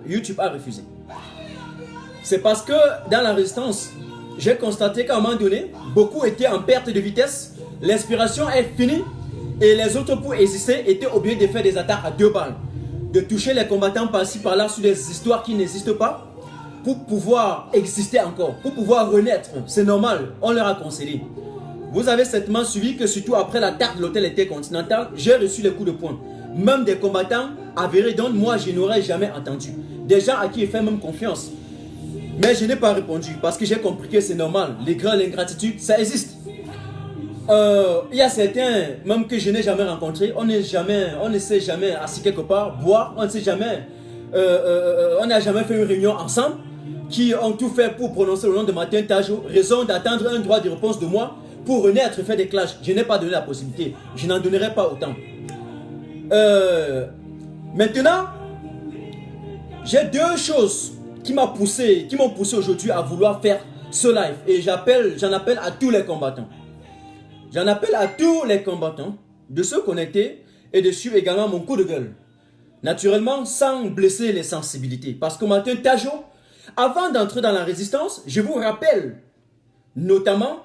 YouTube a refusé. C'est parce que dans la résistance, j'ai constaté qu'à un moment donné, beaucoup étaient en perte de vitesse, l'inspiration est finie et les autres pour exister étaient obligés de faire des attaques à 2 balles, de toucher les combattants par-ci par-là sur des histoires qui n'existent pas pour pouvoir exister encore, pour pouvoir renaître. C'est normal, on leur a conseillé. Vous avez certainement suivi que surtout après l'attaque de l'hôtel Intercontinental, j'ai reçu les coups de poing. Même des combattants avérés dont moi je n'aurais jamais entendu. Des gens à qui il fait même confiance. Mais je n'ai pas répondu parce que j'ai compris que c'est normal. L'ingratitude, ça existe. Il y a certains, même que je n'ai jamais rencontrés, on ne s'est jamais assis quelque part, boire, on ne sait jamais, on n'a jamais fait une réunion ensemble, qui ont tout fait pour prononcer le nom de Martin Tajo, raison d'attendre un droit de réponse de moi pour renaître, faire des clashs. Je n'ai pas donné la possibilité, je n'en donnerai pas autant. Maintenant, j'ai 2 choses qui m'ont poussé aujourd'hui à vouloir faire ce live. Et j'en appelle à tous les combattants. J'en appelle à tous les combattants de se connecter et de suivre également mon coup de gueule. Naturellement, sans blesser les sensibilités. Parce que Martin Tajo, avant d'entrer dans la résistance, je vous rappelle notamment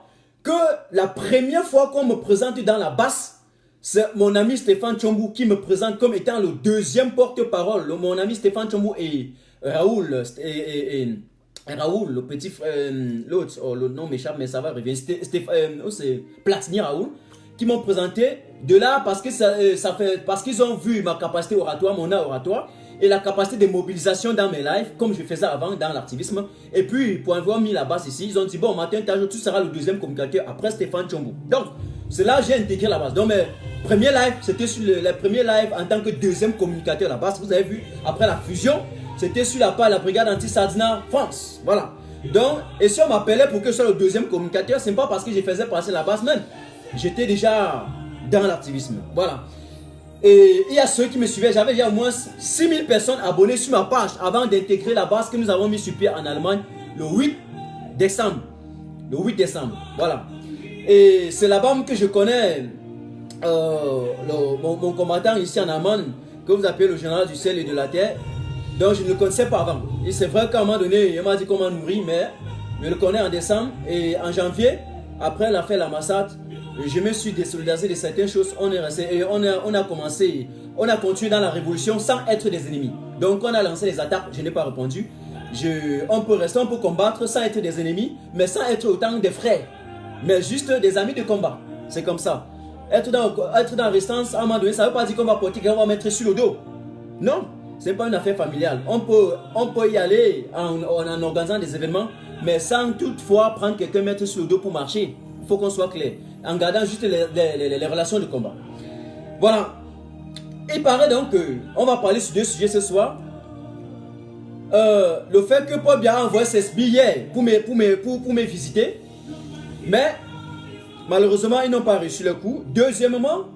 que la première fois qu'on me présente dans la basse, c'est mon ami Stéphane Tchombou qui me présente comme étant le 2e porte-parole. Mon ami Stéphane Tchombou et Raoul, Raoul, le petit frère, l'autre, le nom m'échappe mais ça va revenir, c'est Platini Raoul, qui m'ont présenté de là parce que parce qu'ils ont vu ma capacité oratoire, mon art oratoire, et la capacité de mobilisation dans mes lives, comme je faisais avant dans l'activisme. Et puis, pour avoir mis la base ici, ils ont dit, bon, Martin Tajo, tu seras le 2e communicateur après Stéphane Tchombou. Donc, c'est là que j'ai intégré la base. Donc, mes premiers lives, c'était sur les premiers lives en tant que 2e communicateur à la base. Vous avez vu, après la fusion, c'était sur la brigade anti-Sardina France. Voilà. Donc, et si on m'appelait pour que je sois le 2e communicateur, c'est pas parce que je faisais passer la base même. J'étais déjà dans l'activisme. Voilà. Et il y a ceux qui me suivaient, j'avais déjà au moins 6000 personnes abonnées sur ma page avant d'intégrer la base que nous avons mis sur pied en Allemagne le 8 décembre. Le 8 décembre, voilà. Et c'est là-bas que je connais mon combattant ici en Allemagne, que vous appelez le général du ciel et de la terre. Donc je ne le connaissais pas avant. Et c'est vrai qu'à un moment donné, il m'a dit comment nourrir, mais je le connais en décembre. Et en janvier, après l'affaire La Massate, je me suis désolidarisé de certaines choses. On est resté et on a continué dans la révolution sans être des ennemis. Donc on a lancé les attaques, je n'ai pas répondu. On peut combattre sans être des ennemis, mais sans être autant des frères, mais juste des amis de combat. C'est comme ça. Être dans la résistance, à un moment donné, ça ne veut pas dire qu'on va porter, qu'on va mettre sur le dos. Non, ce n'est pas une affaire familiale. On peut y aller en organisant des événements, mais sans toutefois prendre quelqu'un mettre sur le dos pour marcher. Il faut qu'on soit clair, en gardant juste les relations de combat. Voilà. Il paraît donc qu'on va parler sur 2 sujets ce soir. Le fait que Paul Biya a envoyé ses billets pour me visiter, mais malheureusement ils n'ont pas reçu le coup. Deuxièmement,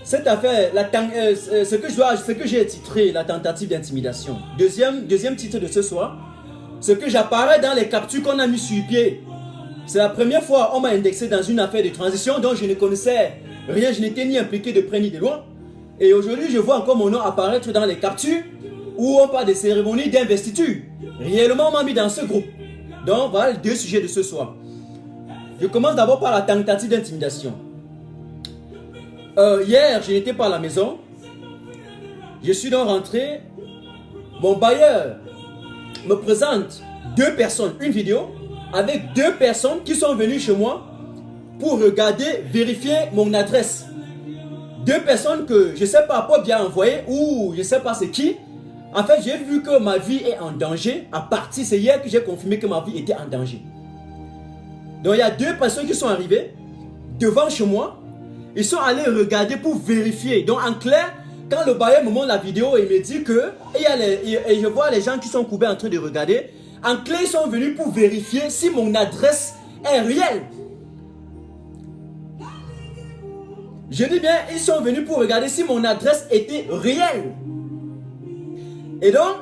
cette affaire, ce que j'ai titré la tentative d'intimidation. Deuxième titre de ce soir, ce que j'apparais dans les captures qu'on a mis sur pied. C'est la première fois qu'on m'a indexé dans une affaire de transition dont je ne connaissais rien, je n'étais ni impliqué de près ni de loin. Et aujourd'hui, je vois encore mon nom apparaître dans les captures où on parle de cérémonies d'investiture. Réellement, on m'a mis dans ce groupe. Donc, voilà les 2 sujets de ce soir. Je commence d'abord par la tentative d'intimidation. Hier, je n'étais pas à la maison. Je suis donc rentré. Mon bailleur me présente 2 personnes, une vidéo, avec 2 personnes qui sont venues chez moi pour regarder, vérifier mon adresse. 2 personnes que je ne sais pas Paul Biya a envoyé ou je ne sais pas c'est qui. En fait, j'ai vu que ma vie est en danger. C'est hier que j'ai confirmé que ma vie était en danger. Donc il y a 2 personnes qui sont arrivées devant chez moi. Ils sont allés regarder pour vérifier. Donc en clair, quand le bailleur me montre la vidéo, il me dit que et je vois les gens qui sont courbés en train de regarder. En clair, ils sont venus pour vérifier si mon adresse est réelle. Je dis bien, ils sont venus pour regarder si mon adresse était réelle. Et donc,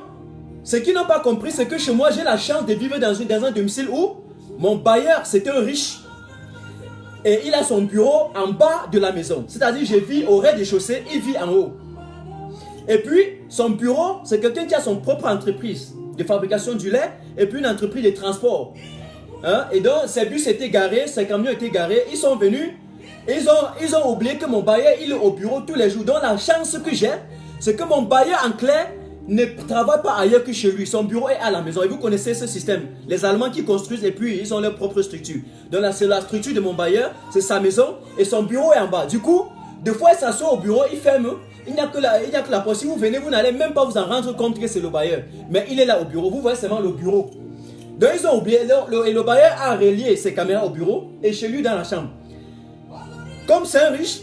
ce qu'ils n'ont pas compris, c'est que chez moi, j'ai la chance de vivre dans un domicile où mon bailleur, c'est un riche. Et il a son bureau en bas de la maison. C'est-à-dire, je vis au rez-de-chaussée, il vit en haut. Et puis, son bureau, c'est quelqu'un qui a son propre entreprise de fabrication du lait et puis une entreprise de transport. Hein? Et donc, ses bus étaient garés, ses camions étaient garés. Ils sont venus et ils ont oublié que mon bailleur, il est au bureau tous les jours. Donc, la chance que j'ai, c'est que mon bailleur en clair ne travaille pas ailleurs que chez lui. Son bureau est à la maison. Et vous connaissez ce système. Les Allemands qui construisent et puis ils ont leur propre structure. Donc là, c'est la structure de mon bailleur, c'est sa maison et son bureau est en bas. Du coup, des fois, il s'assoit au bureau, il ferme. Il n'y a que la porte. Si vous venez, vous n'allez même pas vous en rendre compte que c'est le bailleur. Mais il est là au bureau. Vous voyez seulement le bureau. Donc, ils ont oublié. Et le bailleur a relié ses caméras au bureau et chez lui dans la chambre. Comme c'est un riche,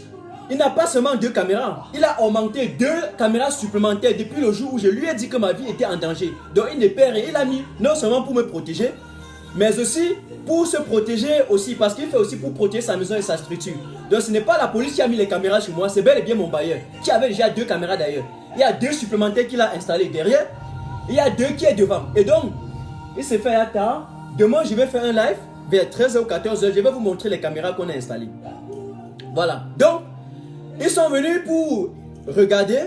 il n'a pas seulement 2 caméras. Il a augmenté 2 caméras supplémentaires depuis le jour où je lui ai dit que ma vie était en danger. Donc, il ne perd rien. Il a mis non seulement pour me protéger, mais aussi pour se protéger aussi. Parce qu'il fait aussi pour protéger sa maison et sa structure. Donc, ce n'est pas la police qui a mis les caméras chez moi. C'est bel et bien mon bailleur, qui avait déjà 2 caméras d'ailleurs. Il y a 2 supplémentaires qu'il a installés derrière. Il y a 2 qui est devant. Et donc, il s'est fait un tard. Demain, je vais faire un live vers 13h ou 14h. Je vais vous montrer les caméras qu'on a installées. Voilà. Donc, ils sont venus pour regarder.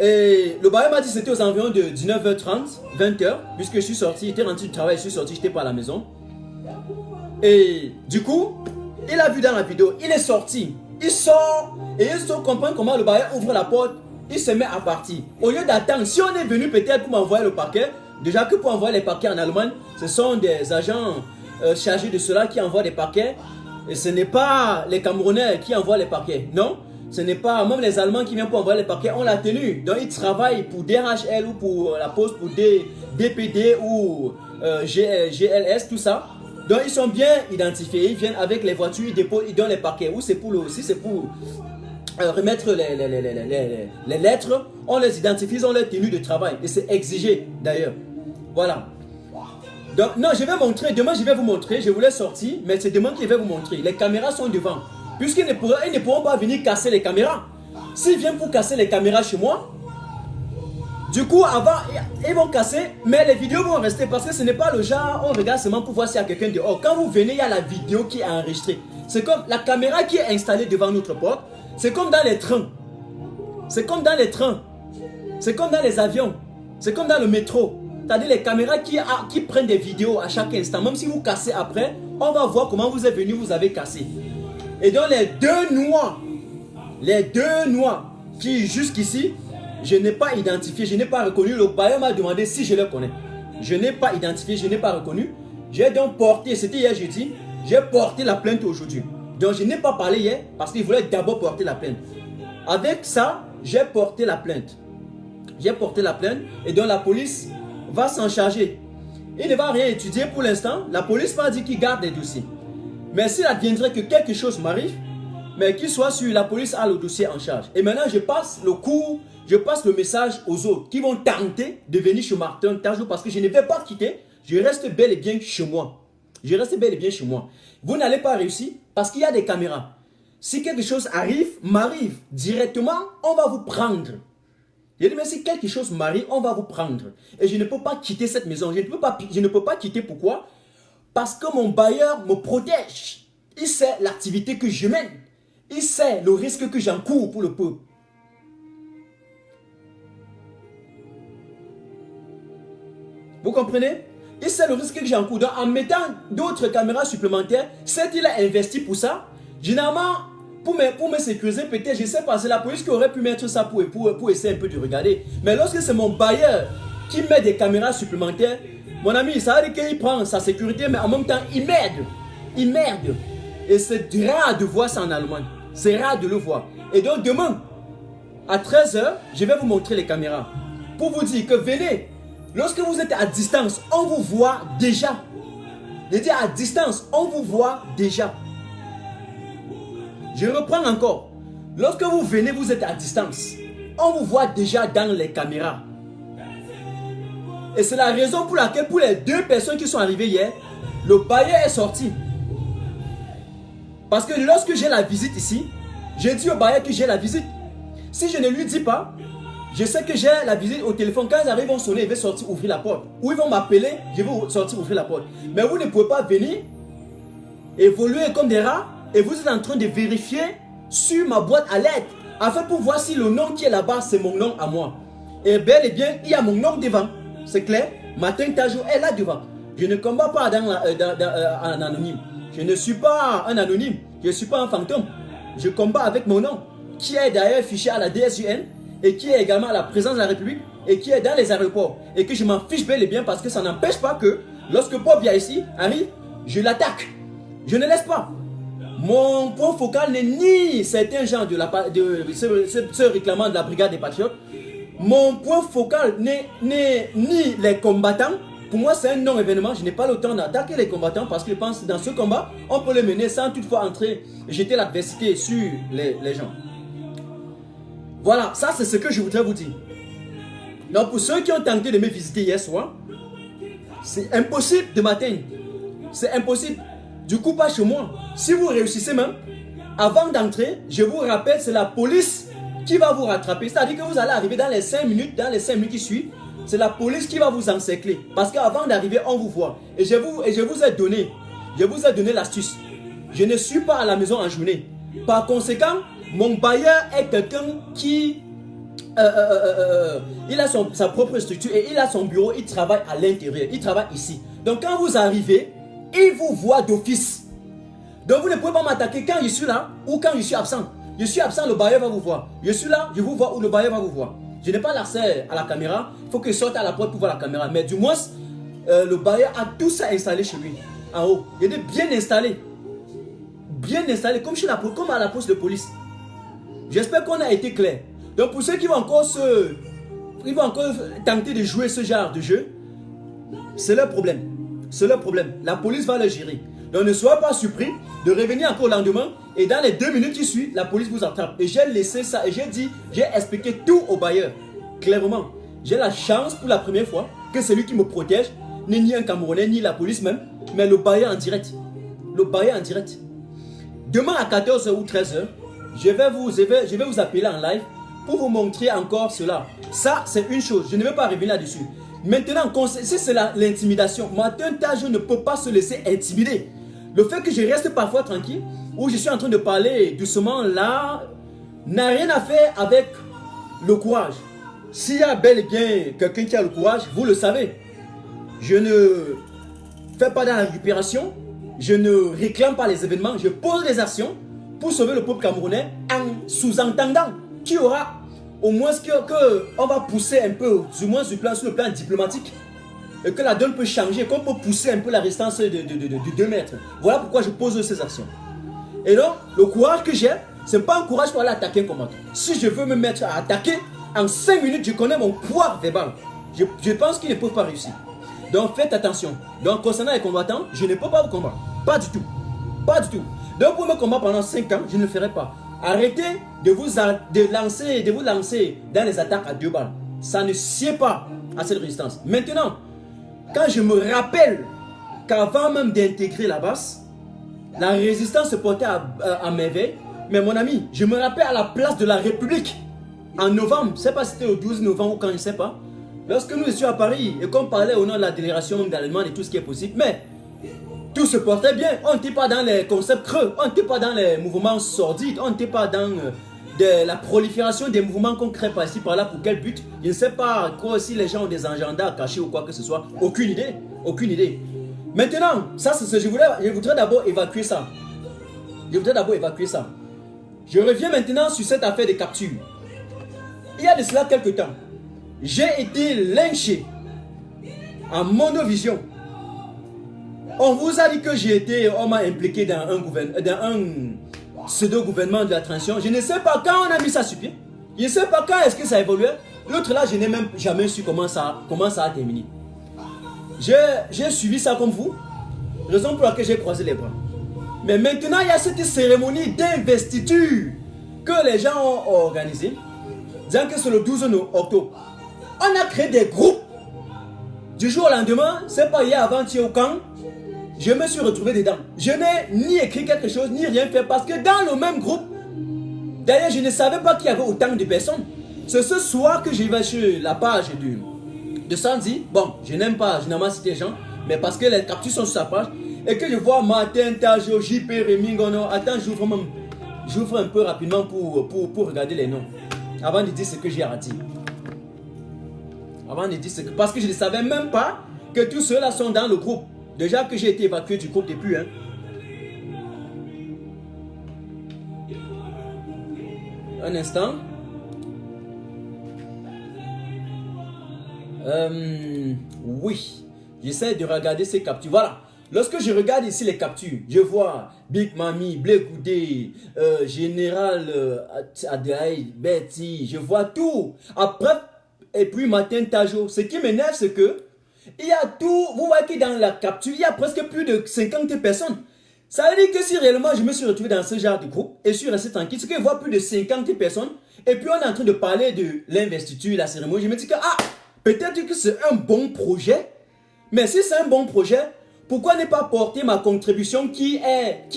Et le bailleur m'a dit que c'était aux environs de 19h30, 20h. Puisque je suis sorti, j'étais rentré du travail, je suis sorti, je n'étais pas à la maison. Et du coup, il a vu dans la vidéo, il est sorti. Il sort et il se comprend comment le bailleur ouvre la porte. Il se met à partir. Au lieu d'attendre, si on est venu peut-être pour m'envoyer le paquet, déjà que pour envoyer les paquets en Allemagne, ce sont des agents chargés de cela qui envoient des paquets. Et ce n'est pas les Camerounais qui envoient les paquets. Non, ce n'est pas même les Allemands qui viennent pour envoyer les paquets. On l'a tenu. Donc ils travaillent pour DHL ou pour la Poste, pour DPD ou GLS, tout ça. Donc ils sont bien identifiés. Ils viennent avec les voitures, ils déposent, ils donnent les paquets. Ou c'est pour si c'est pour remettre les lettres, on les identifie, ils ont leur tenue de travail. Et c'est exigé d'ailleurs. Voilà. Donc, non, je vais montrer, demain je vais vous montrer, je voulais sortir, mais c'est demain que je vais vous montrer. Les caméras sont devant. Puisqu'ils ne pourront pas venir casser les caméras. S'ils viennent pour casser les caméras chez moi, du coup, avant, ils vont casser, mais les vidéos vont rester parce que ce n'est pas le genre, on regarde seulement pour voir s'il y a quelqu'un dehors. Quand vous venez, il y a la vidéo qui est enregistrée. C'est comme la caméra qui est installée devant notre porte. C'est comme dans les trains. C'est comme dans les trains. C'est comme dans les avions. C'est comme dans le métro. C'est-à-dire les caméras qui prennent des vidéos à chaque instant. Même si vous cassez après, on va voir comment vous êtes venu, vous avez cassé. Et donc les deux noirs qui jusqu'ici, je n'ai pas identifié, je n'ai pas reconnu. Le bailleur m'a demandé si je les connais. Je n'ai pas identifié, je n'ai pas reconnu. J'ai donc porté, c'était hier jeudi, j'ai porté la plainte aujourd'hui. Donc je n'ai pas parlé hier parce qu'il voulait d'abord porter la plainte. Avec ça, j'ai porté la plainte. J'ai porté la plainte et donc la police va s'en charger. Il ne va rien étudier pour l'instant. La police m'a dit qu'il garde les dossiers. Mais s'il adviendrait que quelque chose m'arrive, mais qu'il soit sûr, la police a le dossier en charge. Et maintenant, je passe le cours, je passe le message aux autres qui vont tenter de venir chez Martin Tajou parce que je ne vais pas quitter. Je reste bel et bien chez moi. Je reste bel et bien chez moi. Vous n'allez pas réussir parce qu'il y a des caméras. Si quelque chose m'arrive directement, on va vous prendre. J'ai dit, mais si quelque chose m'arrive, on va vous prendre. Et je ne peux pas quitter cette maison. Je ne peux pas quitter. Pourquoi? Parce que mon bailleur me protège. Il sait l'activité que je mène. Il sait le risque que j'encours pour le peuple. Vous comprenez? Il sait le risque que j'encours. Donc, en mettant d'autres caméras supplémentaires, certes, il a investi pour ça. Généralement, pour me sécuriser, peut-être, je sais pas, c'est la police qui aurait pu mettre ça pour essayer un peu de regarder. Mais lorsque c'est mon bailleur qui met des caméras supplémentaires, mon ami, ça veut dire qu'il prend sa sécurité, mais en même temps, il m'aide. Il m'aide. Et c'est rare de voir ça en Allemagne. C'est rare de le voir. Et donc, demain, à 13h, je vais vous montrer les caméras. Pour vous dire que venez, lorsque vous êtes à distance, on vous voit déjà. Je dis à distance, on vous voit déjà. Je reprends encore. Lorsque vous venez, vous êtes à distance. On vous voit déjà dans les caméras. Et c'est la raison pour laquelle, pour les 2 personnes qui sont arrivées hier, le bailleur est sorti. Parce que lorsque j'ai la visite ici, j'ai dit au bailleur que j'ai la visite. Si je ne lui dis pas, je sais que j'ai la visite au téléphone. Quand ils arrivent, ils vont sonner, ils vont sortir, ouvrir la porte. Ou ils vont m'appeler, je vais sortir, ouvrir la porte. Mais vous ne pouvez pas venir, évoluer comme des rats. Et vous êtes en train de vérifier sur ma boîte à lettres afin pour voir si le nom qui est là-bas, c'est mon nom à moi. Et bel et bien, il y a mon nom devant. C'est clair? Martin Tajo est là devant. Je ne combats pas en anonyme. Je ne suis pas un anonyme. Je ne suis pas un fantôme. Je combats avec mon nom, qui est d'ailleurs fiché à la DSUN et qui est également à la présidence de la République et qui est dans les aéroports. Et que je m'en fiche bel et bien parce que ça n'empêche pas que lorsque Bob vient ici, arrive, je l'attaque. Je ne laisse pas. Mon point focal n'est ni certains gens de ce réclamant de la brigade des patriotes. Mon point focal n'est ni les combattants. Pour moi, c'est un non-événement. Je n'ai pas le temps d'attaquer les combattants parce que je pense que dans ce combat, on peut les mener sans toutefois entrer, jeter l'adversité sur les gens. Voilà, ça c'est ce que je voudrais vous dire. Donc pour ceux qui ont tenté de me visiter hier soir, c'est impossible de m'atteindre. C'est impossible. Du coup, pas chez moi. Si vous réussissez même, avant d'entrer, je vous rappelle, c'est la police qui va vous rattraper. C'est-à-dire que vous allez arriver dans les 5 minutes qui suivent. C'est la police qui va vous encercler. Parce qu'avant d'arriver, on vous voit. Et je vous ai donné l'astuce. Je ne suis pas à la maison en journée. Par conséquent, mon bailleur est quelqu'un qui... il a sa propre structure et il a son bureau, il travaille à l'intérieur. Il travaille ici. Donc quand vous arrivez, il vous voit d'office. Donc vous ne pouvez pas m'attaquer quand je suis là ou quand je suis absent. Je suis absent, le bailleur va vous voir. Je suis là, je vous vois ou le bailleur va vous voir. Je n'ai pas l'accès à la caméra. Il faut que je sorte à la porte pour voir la caméra. Mais du moins, le bailleur a tout ça installé chez lui. En haut. Il est bien installé. Bien installé, comme à la poste de police. J'espère qu'on a été clair. Donc pour ceux qui vont encore tenter de jouer ce genre de jeu, c'est leur problème. C'est leur problème. La police va le gérer. Donc ne soyez pas surpris de revenir encore le lendemain et dans les 2 minutes qui suivent, la police vous attrape. Et j'ai laissé ça et j'ai expliqué tout au bailleur. Clairement, j'ai la chance pour la première fois que celui qui me protège n'est ni un Camerounais ni la police même, mais le bailleur en direct. Le bailleur en direct. Demain à 14h ou 13h, je vais vous appeler en live pour vous montrer encore cela. Ça, c'est une chose. Je ne vais pas revenir là-dessus. Maintenant, si c'est l'intimidation, Martin Tajo ne peut pas se laisser intimider. Le fait que je reste parfois tranquille, ou je suis en train de parler doucement là, n'a rien à faire avec le courage. S'il y a bel et bien quelqu'un qui a le courage, vous le savez. Je ne fais pas dans la récupération, je ne réclame pas les événements, je pose des actions pour sauver le peuple camerounais en sous-entendant qu'il y aura au moins qu'on va pousser un peu, du moins sur le plan diplomatique, et que la donne peut changer, qu'on peut pousser un peu la résistance de 2 mètres. Voilà pourquoi je pose ces actions. Et donc, le courage que j'ai, ce n'est pas un courage pour aller attaquer un combattant. Si je veux me mettre à attaquer, en 5 minutes, je connais mon poids verbal. Je pense qu'ils ne peuvent pas réussir. Donc, faites attention. Donc, concernant les combattants, je ne peux pas vous combattre. Pas du tout. Pas du tout. Donc, pour me combattre pendant 5 ans, je ne le ferai pas. Arrêtez de vous lancer dans les attaques à 2 balles. Ça ne sied pas à cette résistance. Maintenant, quand je me rappelle qu'avant même d'intégrer la base, la résistance se portait à merveille. Mais mon ami, je me rappelle à la place de la République, en novembre, je ne sais pas si c'était au 12 novembre ou quand, je ne sais pas, lorsque nous étions à Paris et qu'on parlait au nom de la délégation d'Allemagne et tout ce qui est possible, mais tout se portait bien. On n'était pas dans les concepts creux, on n'était pas dans les mouvements sordides, on n'était pas dans la prolifération des mouvements qu'on crée par ici, par là, pour quel but. Je ne sais pas quoi, si les gens ont des agendas cachés ou quoi que ce soit. Aucune idée, aucune idée. Maintenant, ça c'est ce que je voudrais d'abord évacuer ça. Je reviens maintenant sur cette affaire de capture. Il y a de cela quelques temps, j'ai été lynché en monovision. On vous a dit que on m'a impliqué dans un pseudo-gouvernement de la transition. Je ne sais pas quand on a mis ça sur pied. Je ne sais pas quand est-ce que ça évoluait. L'autre là, je n'ai même jamais su comment ça a terminé. J'ai suivi ça comme vous. Raison pour laquelle j'ai croisé les bras. Mais maintenant, il y a cette cérémonie d'investiture que les gens ont organisée. Disant que c'est le 12 octobre. On a créé des groupes. Du jour au lendemain, c'est pas hier, avant-hier au camp. Je me suis retrouvé dedans. Je n'ai ni écrit quelque chose, ni rien fait. Parce que dans le même groupe, d'ailleurs, je ne savais pas qu'il y avait autant de personnes. C'est ce soir que je vais sur la page de Sandy. Bon, je n'aime pas citer les gens, mais parce que les captures sont sur sa page. Et que je vois Martin Tajo, JP, Rémi Gono. Attends, j'ouvre même. j'ouvre un peu rapidement pour regarder les noms. Avant de dire ce que j'ai à dire. Avant de dire ce que... Parce que je ne savais même pas que tous ceux-là sont dans le groupe. Déjà que j'ai été évacué du groupe depuis. Hein. Un instant. Oui. J'essaie de regarder ces captures. Voilà. Lorsque je regarde ici les captures, je vois Big Mami, Blé Goudé, Général Adelaide, Betty, je vois tout. Après, et puis Martin Tajo. Ce qui m'énerve, c'est que il y a tout. Vous voyez que dans la capture, il y a presque plus de 50 personnes. Ça veut dire que si réellement je me suis retrouvé dans ce genre de groupe et je suis resté tranquille, c'est que je vois plus de 50 personnes et puis on est en train de parler de l'investiture, la cérémonie. Je me dis que peut-être que c'est un bon projet, mais si c'est un bon projet, pourquoi ne pas porter ma contribution qui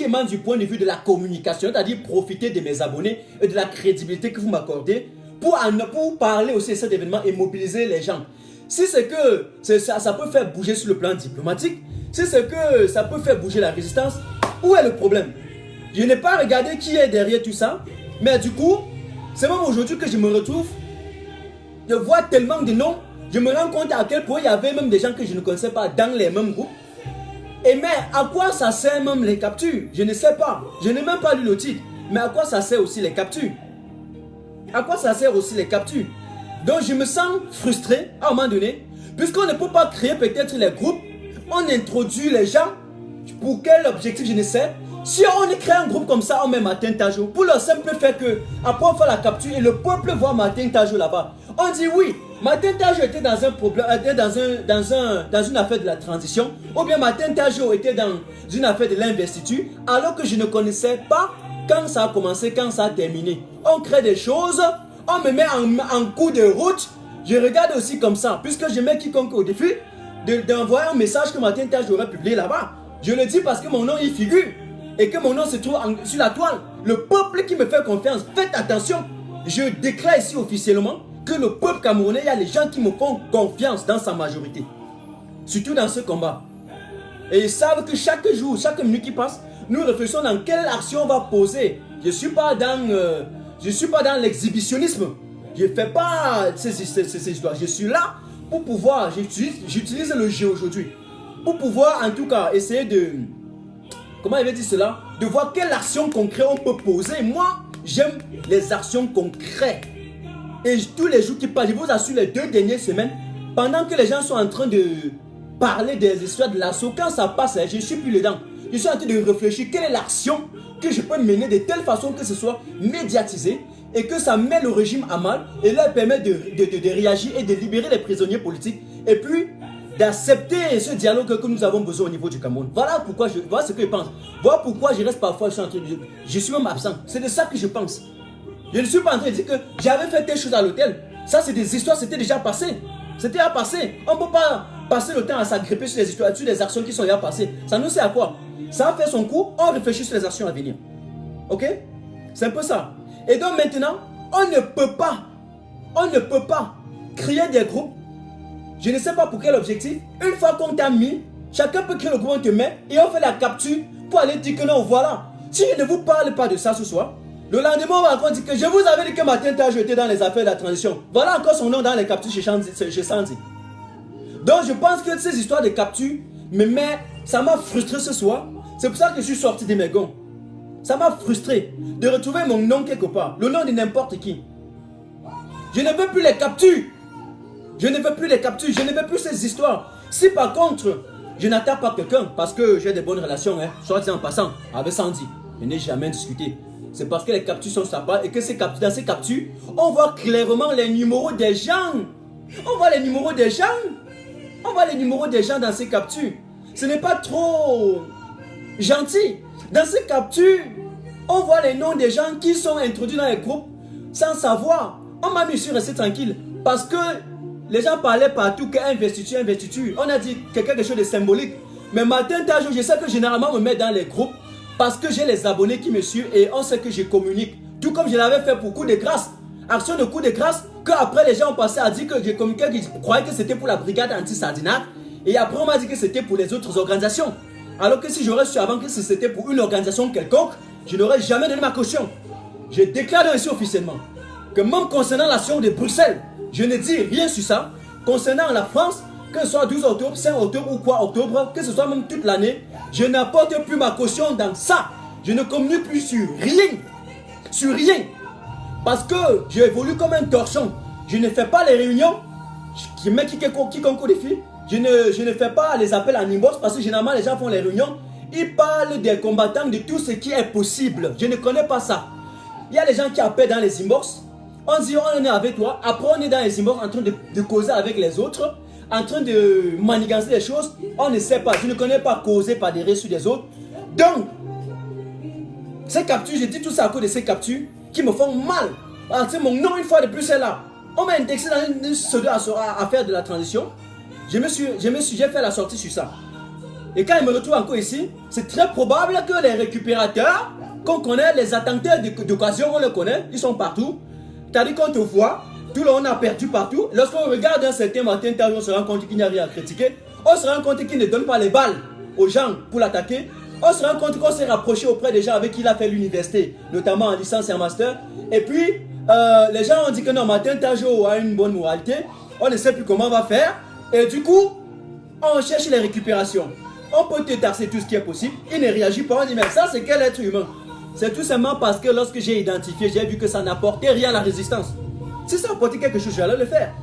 émane du point de vue de la communication, c'est-à-dire profiter de mes abonnés et de la crédibilité que vous m'accordez pour parler aussi de cet événement et mobiliser les gens. Si c'est que ça peut faire bouger sur le plan diplomatique, si c'est que ça peut faire bouger la résistance, où est le problème? Je n'ai pas regardé qui est derrière tout ça, mais du coup, c'est même aujourd'hui que je me retrouve, je vois tellement de noms, je me rends compte à quel point il y avait même des gens que je ne connaissais pas dans les mêmes groupes. Et mais à quoi ça sert même les captures? Je ne sais pas, je n'ai même pas lu le titre, mais à quoi ça sert aussi les captures? À quoi ça sert aussi les captures? Donc je me sens frustré à un moment donné, puisqu'on ne peut pas créer peut-être les groupes, on introduit les gens, pour quel objectif je ne sais. Si on crée un groupe comme ça, on met Martin Tajo, pour le simple fait que, après on fait la capture et le peuple voit Martin Tajo là-bas. On dit oui, Martin Tajo était dans un problème, était dans une affaire de la transition, ou bien Martin Tajo était dans une affaire de l'investiture, alors que je ne connaissais pas quand ça a commencé, quand ça a terminé. On crée des choses, on me met en cours de route. Je regarde aussi comme ça, puisque je mets quiconque au défi d'envoyer un message que Martin Tajo aurait publié là-bas. Je le dis parce que mon nom y figure et que mon nom se trouve sur la toile. Le peuple qui me fait confiance, faites attention. Je déclare ici officiellement que le peuple camerounais, il y a les gens qui me font confiance dans sa majorité. Surtout dans ce combat. Et ils savent que chaque jour, chaque minute qui passe, nous réfléchissons dans quelle action on va poser. Je ne suis pas dans l'exhibitionnisme. Je ne fais pas ces histoires. Je suis là pour pouvoir, j'utilise le jeu aujourd'hui, pour pouvoir en tout cas essayer de, comment il avait dit cela, de voir quelle action concrète on peut poser. Moi, j'aime les actions concrètes. Et tous les jours qui passent, je vous assure, les 2 dernières semaines, pendant que les gens sont en train de parler des histoires de l'assaut, quand ça passe, je ne suis plus dedans. Je suis en train de réfléchir quelle est l'action que je peux mener de telle façon que ce soit médiatisé et que ça met le régime à mal et leur permet de réagir et de libérer les prisonniers politiques et puis d'accepter ce dialogue que nous avons besoin au niveau du Cameroun. Voilà pourquoi voilà ce que je pense. Voilà pourquoi je reste parfois, je suis même absent. C'est de ça que je pense. Je ne suis pas en train de dire que j'avais fait telle chose à l'hôtel. Ça, c'est des histoires, c'était déjà passé. C'était déjà passé. On ne peut pas passer le temps à s'agripper sur les histoires, sur les actions qui sont déjà passées. Ça nous sert à quoi? Ça a fait son coup, on réfléchit sur les actions à venir. Ok? C'est un peu ça. Et donc maintenant, on ne peut pas créer des groupes. Je ne sais pas pour quel objectif. Une fois qu'on t'a mis, chacun peut créer le groupe, on te met et on fait la capture pour aller dire que non, voilà. Si je ne vous parle pas de ça ce soir, le lendemain, on va encore dire que je vous avais dit que Martin Tajo était dans les affaires de la transition. Voilà encore son nom dans les captures chez Sandy. Donc je pense que ces histoires de capture, ça m'a frustré ce soir. C'est pour ça que je suis sorti de mes gonds. Ça m'a frustré de retrouver mon nom quelque part. Le nom de n'importe qui. Je ne veux plus les captures. Je ne veux plus les captures. Je ne veux plus ces histoires. Si par contre, je n'attaque pas quelqu'un parce que j'ai des bonnes relations, soit dit en passant, avec Sandy, je n'ai jamais discuté. C'est parce que les captures sont sympas et que dans ces captures, on voit clairement les numéros des gens. On voit les numéros des gens. On voit les numéros des gens dans ces captures. Ce n'est pas trop gentil. Dans ces captures, on voit les noms des gens qui sont introduits dans les groupes sans savoir. On m'a mis sur rester tranquille parce que les gens parlaient partout qu'investiture. On a dit quelque chose de symbolique. Mais Martin Tajo, je sais que généralement on me met dans les groupes parce que j'ai les abonnés qui me suivent et on sait que je communique. Tout comme je l'avais fait pour coup de grâce. Action de coup de grâce, qu'après les gens ont passé à dire que j'ai communiqué, qu'ils croyaient que c'était pour la brigade anti-sardinat. Et après on m'a dit que c'était pour les autres organisations. Alors que si j'aurais su avant que c'était pour une organisation quelconque, je n'aurais jamais donné ma caution. Je déclare ici officiellement que même concernant l'action de Bruxelles, je ne dis rien sur ça. Concernant la France, que ce soit 12 octobre, 5 octobre ou quoi octobre, que ce soit même toute l'année, je n'apporte plus ma caution dans ça. Je ne communique plus sur rien. Sur rien. Parce que j'évolue comme un torchon. Je ne fais pas les réunions. Je mets quiconque défi. Je ne fais pas les appels en inbox parce que généralement les gens font les réunions. Ils parlent des combattants, de tout ce qui est possible. Je ne connais pas ça. Il y a les gens qui appellent dans les inbox. On dit on est avec toi. Après on est dans les inbox en train de causer avec les autres. En train de manigancer les choses. On ne sait pas. Je ne connais pas causer par des récits des autres. Donc, ces captures, je dis tout ça à cause de ces captures qui me font mal. Alors, mon nom une fois de plus est là. On m'a indexé dans une pseudo à faire de la transition. J'ai fait la sortie sur ça. Et quand il me retrouve encore ici, c'est très probable que les récupérateurs, qu'on connaît, les attentants d'occasion, on les connaît, ils sont partout. C'est-à-dire qu'on te voit, tout le monde a perdu partout. Lorsqu'on regarde un certain matin, on se rend compte qu'il n'y a rien à critiquer. On se rend compte qu'il ne donne pas les balles aux gens pour l'attaquer. On se rend compte qu'on s'est rapproché auprès des gens avec qui il a fait l'université, notamment en licence et en master. Et puis, les gens ont dit que non, Martin Tajo a une bonne moralité. On ne sait plus comment on va faire. Et du coup, on cherche les récupérations. On peut te tarser tout ce qui est possible. Il ne réagit pas. On dit, mais ça, c'est quel être humain? C'est tout simplement parce que lorsque j'ai identifié, j'ai vu que ça n'apportait rien à la résistance. Si ça apportait quelque chose, j'allais le faire.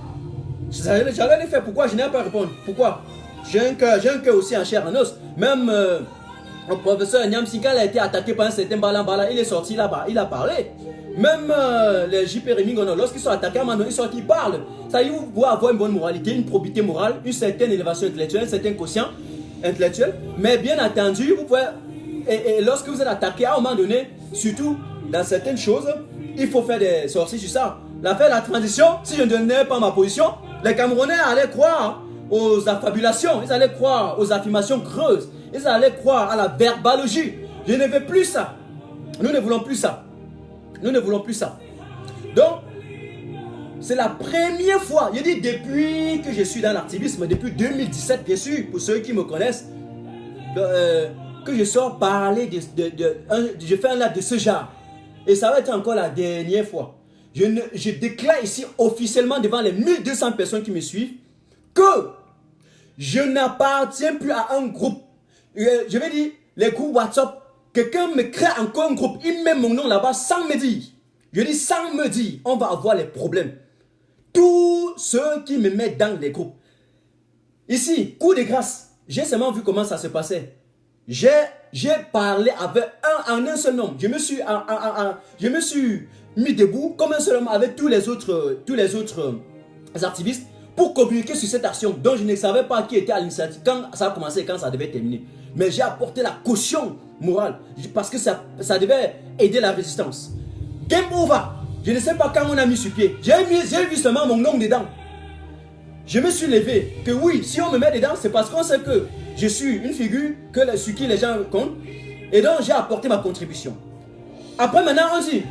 J'allais le faire. Pourquoi? Je n'ai pas à répondre. Pourquoi? J'ai un cœur aussi en chair en os. Même le professeur Nyamsika a été attaqué par un certain Balambala. Il est sorti là-bas. Il a parlé. Même les JP Remingono, lorsqu'ils sont attaqués à Mano, ils sortent, ils parlent. Ça y est, vous pouvez avoir une bonne moralité, une probité morale, une certaine élévation intellectuelle, un certain quotient intellectuel. Mais bien entendu, vous pouvez. Et lorsque vous êtes attaqué à un moment donné, surtout dans certaines choses, il faut faire des sorties sur ça. L'affaire de la transition, si je ne donnais pas ma position, les Camerounais allaient croire aux affabulations, ils allaient croire aux affirmations creuses, ils allaient croire à la verbalogie. Je ne veux plus ça. Nous ne voulons plus ça. Nous ne voulons plus ça. Donc, c'est la première fois, je dis depuis que je suis dans l'activisme, depuis 2017 bien sûr, pour ceux qui me connaissent, que je sors parler je fais un live de ce genre. Et ça va être encore la dernière fois. Je déclare ici officiellement devant les 1200 personnes qui me suivent que je n'appartiens plus à un groupe. Je vais dire, les groupes WhatsApp, quelqu'un me crée encore un groupe, il met mon nom là-bas sans me dire. Je dis sans me dire, on va avoir les problèmes. Tous ceux qui me mettent dans les groupes. Ici, coup de grâce, j'ai seulement vu comment ça se passait. J'ai parlé avec en un seul nom. Je me suis mis debout comme un seul homme avec tous les autres activistes pour communiquer sur cette action dont je ne savais pas qui était à l'initiative, quand ça a commencé et quand ça devait terminer. Mais j'ai apporté la caution morale parce que ça devait aider la résistance. Game over. Je ne sais pas quand on a mis sur pied. J'ai vu seulement mon nom dedans. Je me suis levé que oui, si on me met dedans, c'est parce qu'on sait que je suis une figure sur qui les gens comptent. Et donc j'ai apporté ma contribution. Après maintenant on dit,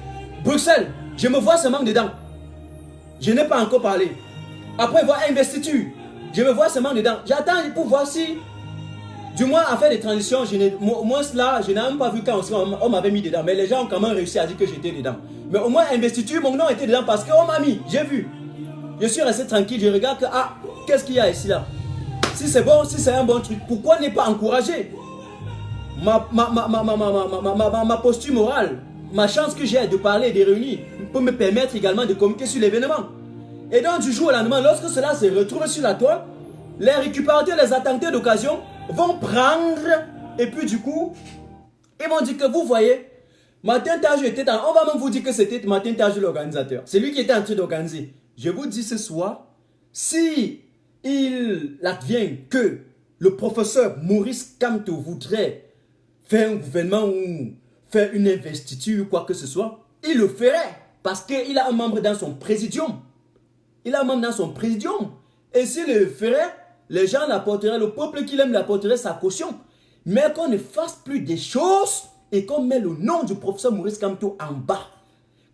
Bruxelles, je me vois seulement dedans. Je n'ai pas encore parlé. Après voir investiture, je me vois seulement dedans. J'attends pour voir si, du moins à faire des transitions, moi là, je n'ai même pas vu quand on m'avait mis dedans. Mais les gens ont quand même réussi à dire que j'étais dedans. Mais au moins investiture, mon nom était dedans parce qu'on m'a mis, j'ai vu. Je suis resté tranquille, je regarde que, qu'est-ce qu'il y a ici là? Si c'est bon, si c'est un bon truc, pourquoi ne pas encourager ma posture morale, ma chance que j'ai de parler et de réunir peut me permettre également de communiquer sur l'événement. Et donc du jour au lendemain, lorsque cela se retrouve sur la toile, les récupérateurs, les attentats d'occasion vont prendre et puis du coup, ils vont dire que vous voyez, Martin Tajo était dans... On va même vous dire que c'était Martin Tajo l'organisateur. C'est lui qui était en train d'organiser. Je vous dis ce soir, si il advient que le professeur Maurice Kamto voudrait faire un gouvernement ou faire une investiture ou quoi que ce soit, il le ferait parce qu'il a un membre dans son présidium. Il a un membre dans son présidium. Et s'il le ferait, les gens l'apporteraient, le peuple qui l'aime l'apporterait sa caution. Mais qu'on ne fasse plus des choses et qu'on met le nom du professeur Maurice Kamto en bas.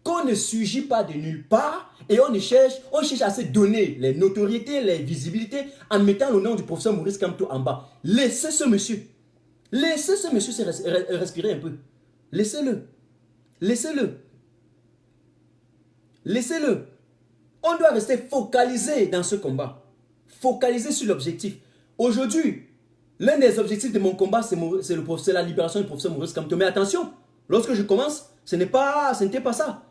Qu'on ne surgit pas de nulle part et on cherche à se donner les notoriétés, les visibilités en mettant le nom du professeur Maurice Kamto en bas. Laissez ce monsieur se respirer un peu. Laissez-le. Laissez-le. Laissez-le. On doit rester focalisé dans ce combat. Focalisé sur l'objectif. Aujourd'hui, l'un des objectifs de mon combat, c'est la libération du professeur Maurice Kamto. Mais attention, lorsque je commence, ce n'était pas ça.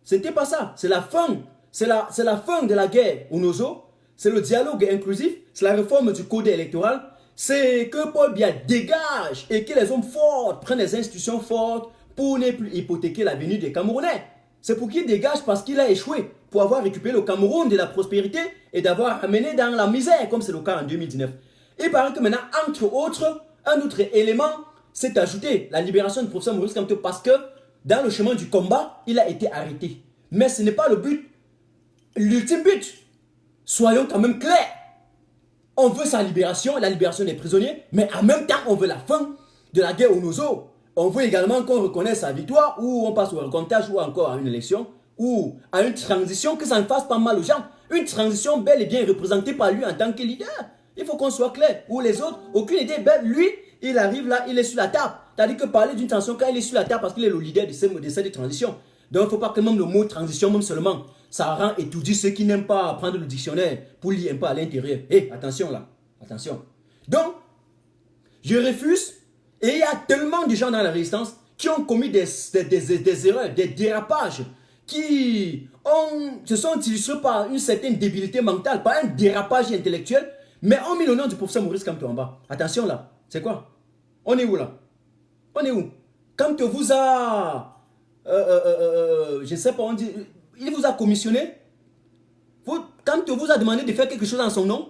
Ce n'était pas ça. C'est la fin. C'est la fin de la guerre au Nozo. C'est le dialogue inclusif. C'est la réforme du code électoral. C'est que Paul Biya dégage et que les hommes forts prennent des institutions fortes pour ne plus hypothéquer l'avenir des Camerounais. C'est pour qu'il dégage parce qu'il a échoué pour avoir récupéré le Cameroun de la prospérité et d'avoir amené dans la misère comme c'est le cas en 2019. Il paraît que maintenant, entre autres, un autre élément s'est ajouté, la libération du professeur Maurice Kamto, parce que dans le chemin du combat, il a été arrêté. Mais ce n'est pas le but, l'ultime but. Soyons quand même clairs. On veut sa libération, la libération des prisonniers, mais en même temps, on veut la fin de la guerre au Nozo. On veut également qu'on reconnaisse sa victoire, ou on passe au recomptage, ou encore à une élection, ou à une transition, que ça ne fasse pas mal aux gens. Une transition bel et bien représentée par lui en tant que leader. Il faut qu'on soit clair. Ou les autres, aucune idée. Ben, lui, il arrive là, il est sur la table. C'est-à-dire que parler d'une transition, quand il est sur la table, parce qu'il est le leader de cette transition. Donc, il ne faut pas que même le mot transition, même seulement, ça rend étourdi ceux qui n'aiment pas prendre le dictionnaire pour lire un peu à l'intérieur. Hé, attention là, attention. Donc, je refuse. Et il y a tellement de gens dans la résistance qui ont commis des erreurs, des dérapages, qui se sont illustrés par une certaine débilité mentale, par un dérapage intellectuel, mais ont mis le nom du professeur Maurice Kamto en bas. Attention là, c'est quoi? On est où là? On est où? Kamto vous a... je ne sais pas, on dit... Il vous a commissionné? Kamto vous a demandé de faire quelque chose en son nom?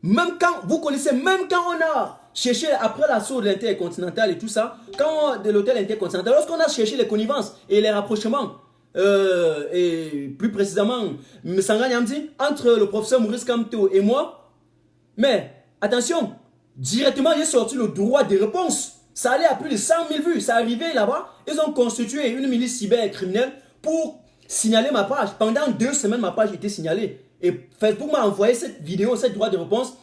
Même quand, vous connaissez, même quand on a cherché, après l'assaut de l'Intercontinental et tout ça, quand de l'hôtel Intercontinental, lorsqu'on a cherché les connivences et les rapprochements, et plus précisément, Msanga Nyamdi, entre le professeur Maurice Kamto et moi, mais attention, directement j'ai sorti le droit de réponse. Ça allait à plus de 100 000 vues, ça arrivait là-bas, ils ont constitué une milice cybercriminelle pour signaler ma page. Pendant 2 semaines, ma page était signalée. Et Facebook m'a envoyé cette vidéo, cette droit de réponse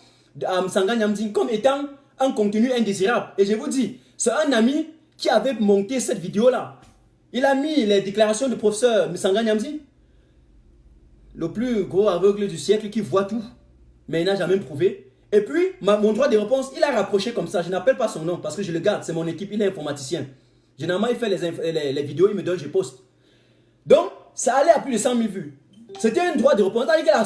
à Msanga Nyamdi comme étant un contenu indésirable. Et je vous dis, c'est un ami qui avait monté cette vidéo-là. Il a mis les déclarations du professeur Msanga Nyamdi, le plus gros aveugle du siècle qui voit tout, mais il n'a jamais prouvé. Et puis, mon droit de réponse, il a rapproché comme ça. Je n'appelle pas son nom parce que je le garde, c'est mon équipe, il est informaticien. Généralement, il fait les vidéos, il me donne, je poste. Donc, ça allait à plus de 100 000 vues. C'était un droit de réponse. La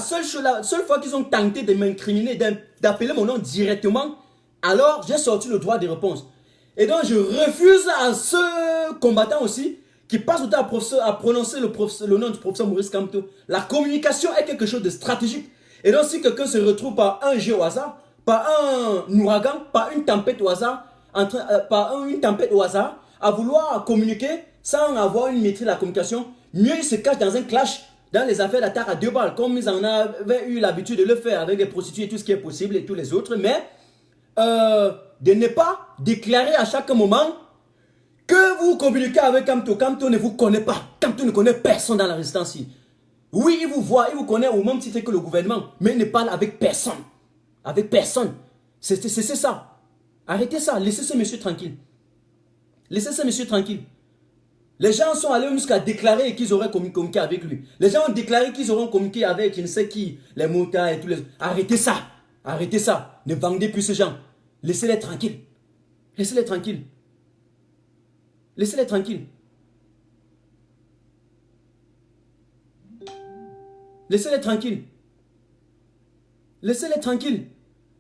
seule fois qu'ils ont tenté de m'incriminer, d'appeler mon nom directement, alors j'ai sorti le droit de réponse. Et donc je refuse à ce combattant aussi, qui passe le temps à prononcer le nom du professeur Maurice Kamto. La communication est quelque chose de stratégique. Et donc si quelqu'un se retrouve par un jeu au hasard, par un ouragan, par une tempête au hasard, à vouloir communiquer sans avoir une maîtrise de la communication, mieux il se cache dans un clash, dans les affaires d'attaque à 2 balles, comme ils en avaient eu l'habitude de le faire avec les prostituées et tout ce qui est possible et tous les autres, mais de ne pas déclarer à chaque moment que vous communiquez avec Kamto. Kamto ne vous connaît pas. Kamto ne connaît personne dans la résistance. Oui, il vous voit, il vous connaît au même titre que le gouvernement, mais il ne parle avec personne. Avec personne. C'est ça. Arrêtez ça. Laissez ce monsieur tranquille. Laissez ce monsieur tranquille. Les gens sont allés jusqu'à déclarer qu'ils auraient communiqué avec lui. Les gens ont déclaré qu'ils auront communiqué avec je ne sais qui, les motards et tous les... Arrêtez ça. Arrêtez ça. Ne vendez plus ces gens. Laissez-les tranquilles. Laissez-les tranquilles. Laissez-les tranquilles. Laissez-les tranquilles. Laissez-les tranquilles.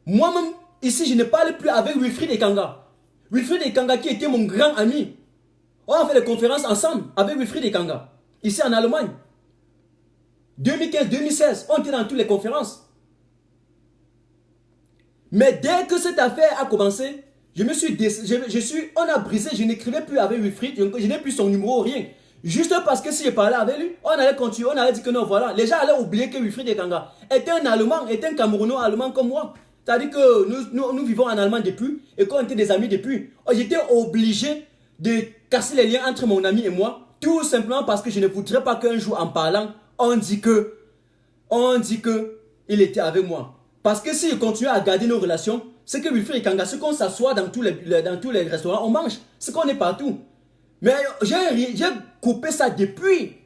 Moi-même, ici, je ne parle plus avec Wilfried Ekanga. Wilfried Ekanga qui était mon grand ami. On a fait des conférences ensemble avec Wilfried Ekanga. Ici en Allemagne. 2015-2016, on était dans toutes les conférences. Mais dès que cette affaire a commencé, on a brisé, je n'écrivais plus avec Wilfried, je n'ai plus son numéro, rien. Juste parce que si je parlais avec lui, on allait continuer, on allait dire que non, voilà. Les gens allaient oublier que Wilfried Ekanga était un Allemand, était un Camerounois allemand comme moi. C'est-à-dire que nous vivons en Allemagne depuis et qu'on était des amis depuis. J'étais obligé de casser les liens entre mon ami et moi, tout simplement parce que je ne voudrais pas qu'un jour en parlant, on dit que il était avec moi. Parce que si je continue à garder nos relations, c'est que Wilfried et Kanga, ce qu'on s'assoit dans tous les restaurants, on mange. C'est qu'on est partout. Mais j'ai coupé ça depuis.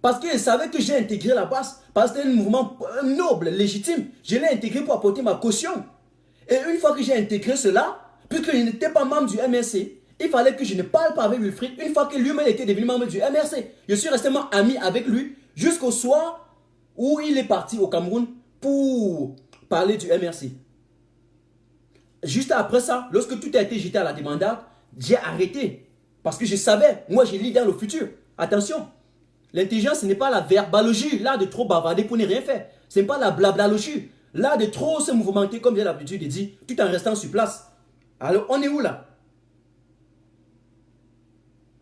Parce que je savais que j'ai intégré la base. Parce que c'était un mouvement noble, légitime. Je l'ai intégré pour apporter ma caution. Et une fois que j'ai intégré cela, puisque je n'étais pas membre du MRC, il fallait que je ne parle pas avec Wilfried. Une fois que lui-même était devenu membre du MRC, je suis resté ami avec lui jusqu'au soir où il est parti au Cameroun pour parler du MRC. Juste après ça, lorsque tout a été jeté à la débandade, j'ai arrêté. Parce que je savais, moi je lis dans le futur. Attention, l'intelligence ce n'est pas la verbalogie, l'art de trop bavarder pour ne rien faire. Ce n'est pas la blablalogie, l'art de trop se mouvementer comme j'ai l'habitude de dire, tout en restant sur place. Alors on est où là?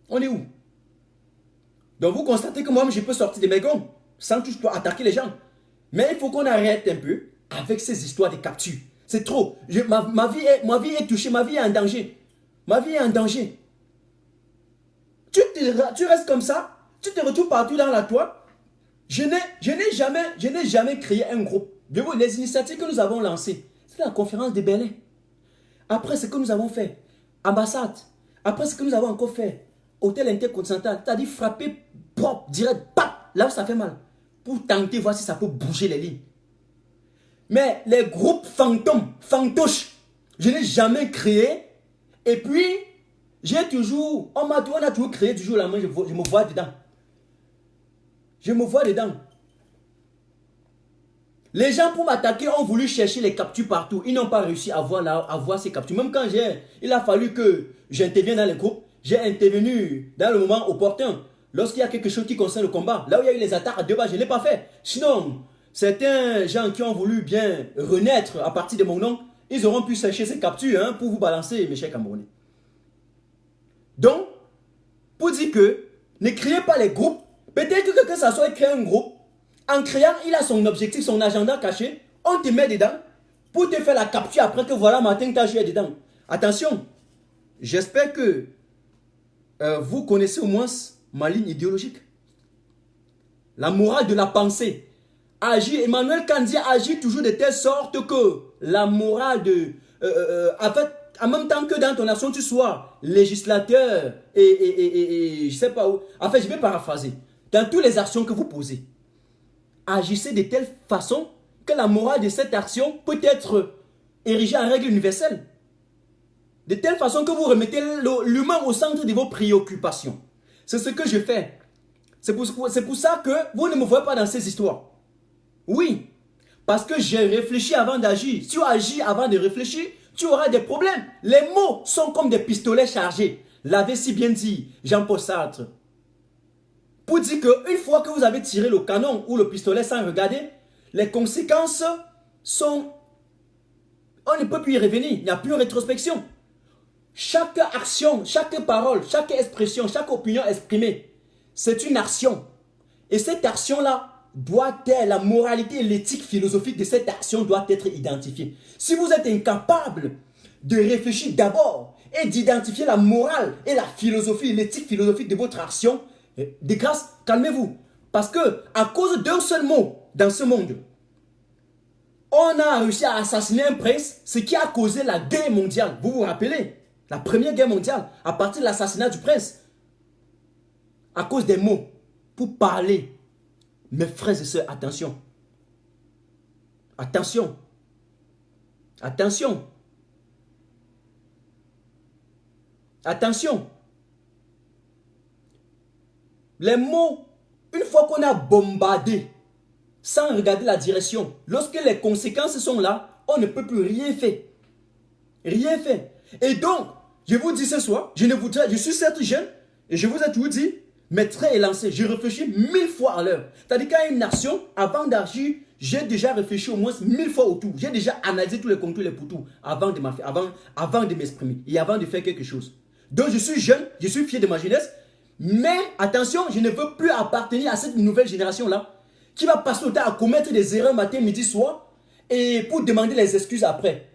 On est où? Donc vous constatez que moi je peux sortir de mes gonds sans que je peux attaquer les gens. Mais il faut qu'on arrête un peu avec ces histoires de capture. C'est trop. Ma vie est touchée, ma vie est en danger. Ma vie est en danger. Tu restes comme ça, tu te retrouves partout dans la toile. Je n'ai jamais créé un groupe. Les initiatives que nous avons lancées, c'est la conférence de Berlin. Après ce que nous avons fait, ambassade. Après ce que nous avons encore fait, hôtel intercontinental, c'est-à-dire frapper, pop, direct, pap, là où ça fait mal. Pour tenter, voir si ça peut bouger les lignes. Mais les groupes fantômes, fantoches, je n'ai jamais créé. Et puis, on a toujours créé du jour au lendemain, je me vois dedans. Je me vois dedans. Les gens pour m'attaquer ont voulu chercher les captures partout. Ils n'ont pas réussi à voir ces captures. Même quand il a fallu que j'intervienne dans les groupes, j'ai intervenu dans le moment opportun. Lorsqu'il y a quelque chose qui concerne le combat, là où il y a eu les attaques à deux balles, je ne l'ai pas fait. Sinon, certains gens qui ont voulu bien renaître à partir de mon nom, ils auront pu chercher ces captures pour vous balancer, mes chers Camerounais. Donc, pour dire que ne créez pas les groupes, peut-être que quelqu'un s'assoit et crée un groupe. En créant, il a son objectif, son agenda caché. On te met dedans pour te faire la capture après que voilà, matin, tu as joué dedans. Attention, j'espère que vous connaissez au moins ma ligne idéologique. La morale de la pensée. Emmanuel Kandia agit toujours de telle sorte que la morale de... en même temps que dans ton action, tu sois législateur et je sais pas où. En fait, je vais paraphraser. Dans toutes les actions que vous posez, agissez de telle façon que la morale de cette action peut être érigée en règle universelle. De telle façon que vous remettez l'humain au centre de vos préoccupations. C'est ce que je fais. C'est pour ça que vous ne me voyez pas dans ces histoires. Oui, parce que j'ai réfléchi avant d'agir. Si tu agis avant de réfléchir, tu auras des problèmes. Les mots sont comme des pistolets chargés. L'avait si bien dit Jean-Paul Sartre. Pour dire qu'une fois que vous avez tiré le canon ou le pistolet sans regarder, les conséquences sont... On ne peut plus y revenir. Il n'y a plus de rétrospection. Chaque action, chaque parole, chaque expression, chaque opinion exprimée, c'est une action. Et cette action-là doit être, la moralité et l'éthique philosophique de cette action doit être identifiée. Si vous êtes incapable de réfléchir d'abord et d'identifier la morale et la philosophie, l'éthique philosophique de votre action, de grâce, calmez-vous. Parce que à cause d'un seul mot dans ce monde, on a réussi à assassiner un prince, ce qui a causé la guerre mondiale. Vous vous rappelez? La première guerre mondiale, à partir de l'assassinat du prince. À cause des mots. Pour parler. Mes frères et sœurs, attention. Attention. Attention. Attention. Les mots, une fois qu'on a bombardé, sans regarder la direction, lorsque les conséquences sont là, on ne peut plus rien faire. Rien faire. Et donc, je vous dis ce soir, je suis certes jeune, et je vous ai toujours dit, mes traits est lancé, je réfléchis 1000 fois à l'heure. C'est-à-dire qu'à une action, avant d'agir, j'ai déjà réfléchi au moins 1000 fois autour. J'ai déjà analysé tous les contours, les pourtours, avant de m'exprimer et avant de faire quelque chose. Donc je suis jeune, je suis fier de ma jeunesse, mais attention, je ne veux plus appartenir à cette nouvelle génération-là, qui va passer le temps à commettre des erreurs matin, midi, soir, et pour demander les excuses après.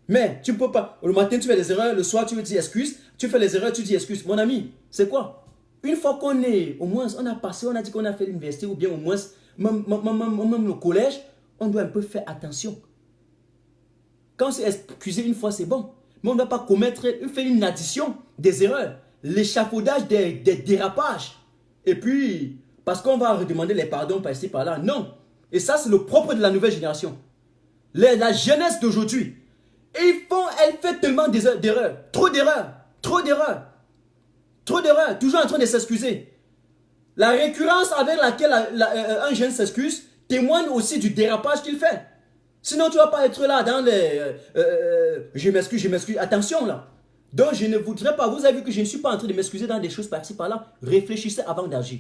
Mais tu ne peux pas. Le matin, tu fais des erreurs, le soir, tu veux dire excuse. Tu fais les erreurs, tu dis excuse. Mon ami, c'est quoi? Une fois qu'on est, au moins, on a passé, on a dit qu'on a fait l'université, ou bien au moins, même le collège, on doit un peu faire attention. Quand c'est excusé une fois, c'est bon. Mais on ne doit pas faire une addition des erreurs. L'échafaudage des dérapages. Et puis, parce qu'on va redemander les pardons par ici, par là. Non. Et ça, c'est le propre de la nouvelle génération. La jeunesse d'aujourd'hui. Elle fait tellement d'erreurs. Trop d'erreurs. Trop d'erreurs. Trop d'erreurs. Toujours en train de s'excuser. La récurrence avec laquelle un jeune s'excuse témoigne aussi du dérapage qu'il fait. Sinon, tu ne vas pas être là dans les... je m'excuse. Attention là. Donc, je ne voudrais pas... Vous avez vu que je ne suis pas en train de m'excuser dans des choses par-ci, par-là. Réfléchissez avant d'agir.